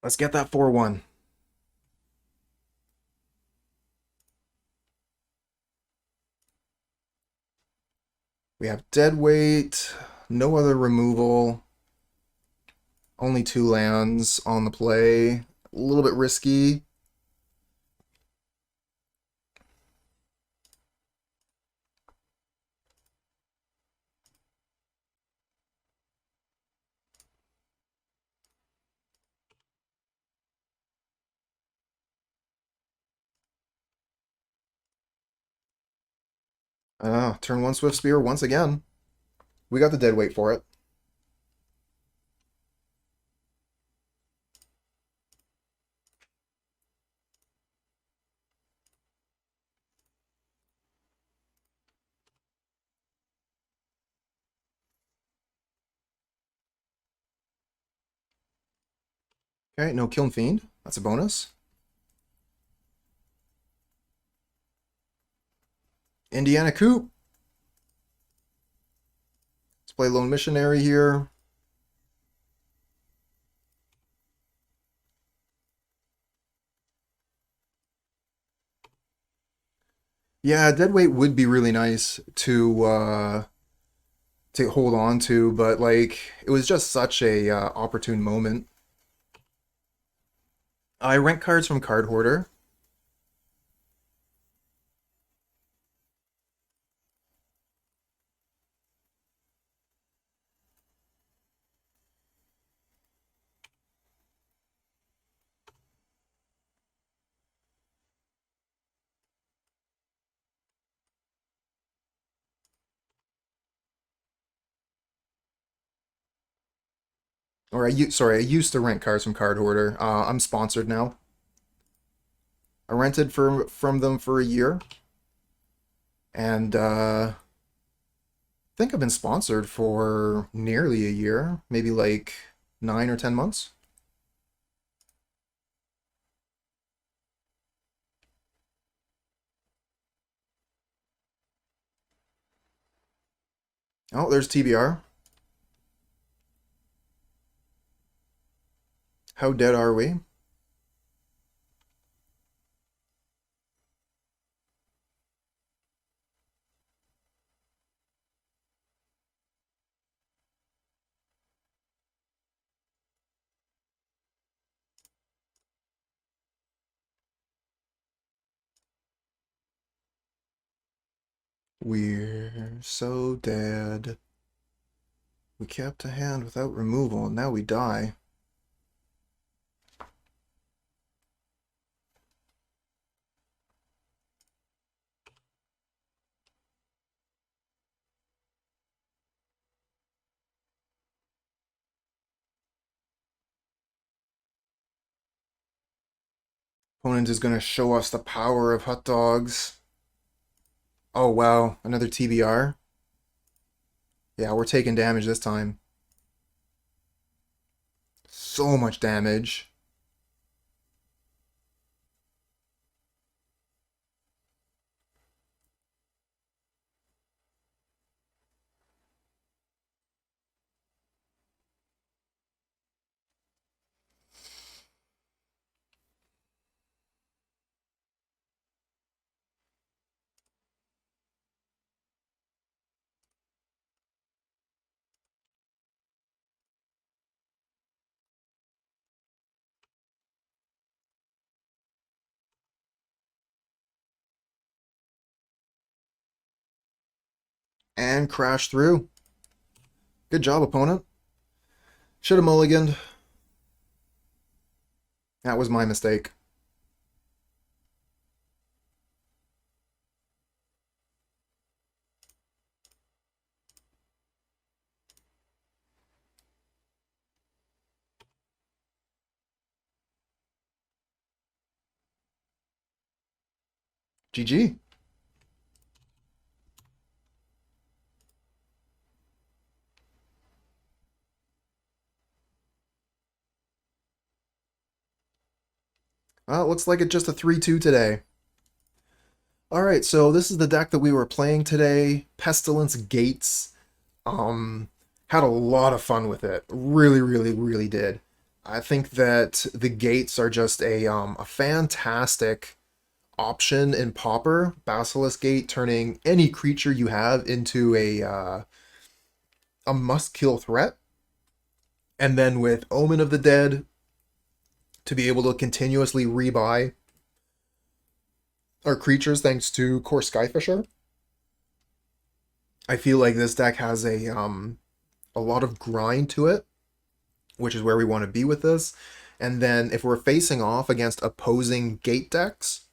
Let's get that 4-1. We have deadweight, no other removal, only 2 lands on the play. A little bit risky. Turn 1 Swift Spear once again. We got the deadweight for it. Okay, no Kiln Fiend. That's a bonus. Indiana Coop. Let's play Lone Missionary here. Yeah, deadweight would be really nice to hold on to, but like it was just such a opportune moment. I rent cards from Card Hoarder. Or sorry, I used to rent cards from Card Hoarder. I'm sponsored now. I rented from them for a year, and I think I've been sponsored for nearly a year, maybe like 9 or 10 months. Oh, there's TBR. How dead are we? We're so dead. We kept a hand without removal, and now we die. Opponent is going to show us the power of hot dogs. Oh wow, another TBR. Yeah, we're taking damage this time. So much damage. And crash through. Good job, opponent. Should have mulliganed. That was my mistake. GG. Well, it looks like it's just a 3-2 today. Alright, so this is the deck that we were playing today. Pestilence Gates. Had a lot of fun with it. Really, really, really did. I think that the gates are just a fantastic option in Pauper. Basilisk Gate, turning any creature you have into a must-kill threat. And then with Omen of the Dead, to be able to continuously rebuy our creatures thanks to Kor Skyfisher. I feel like this deck has a lot of grind to it, which is where we want to be with this. And then if we're facing off against opposing gate decks,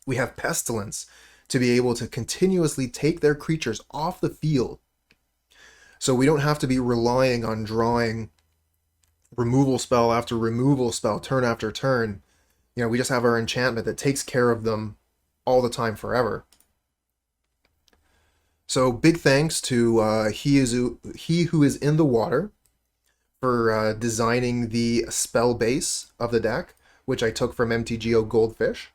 we have Pestilence to be able to continuously take their creatures off the field. So we don't have to be relying on drawing removal spell after removal spell, turn after turn. You know, we just have our enchantment that takes care of them all the time forever. So big thanks to He Who Is in the Water for designing the spell base of the deck, which I took from MTGO Goldfish,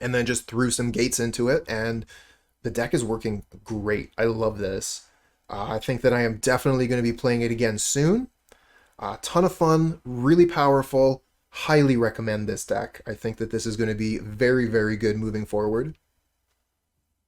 and then just threw some gates into it, and the deck is working great. I love this. I think that I am definitely going to be playing it again soon. A ton of fun, really powerful. Highly recommend this deck. I think that this is going to be very, very good moving forward.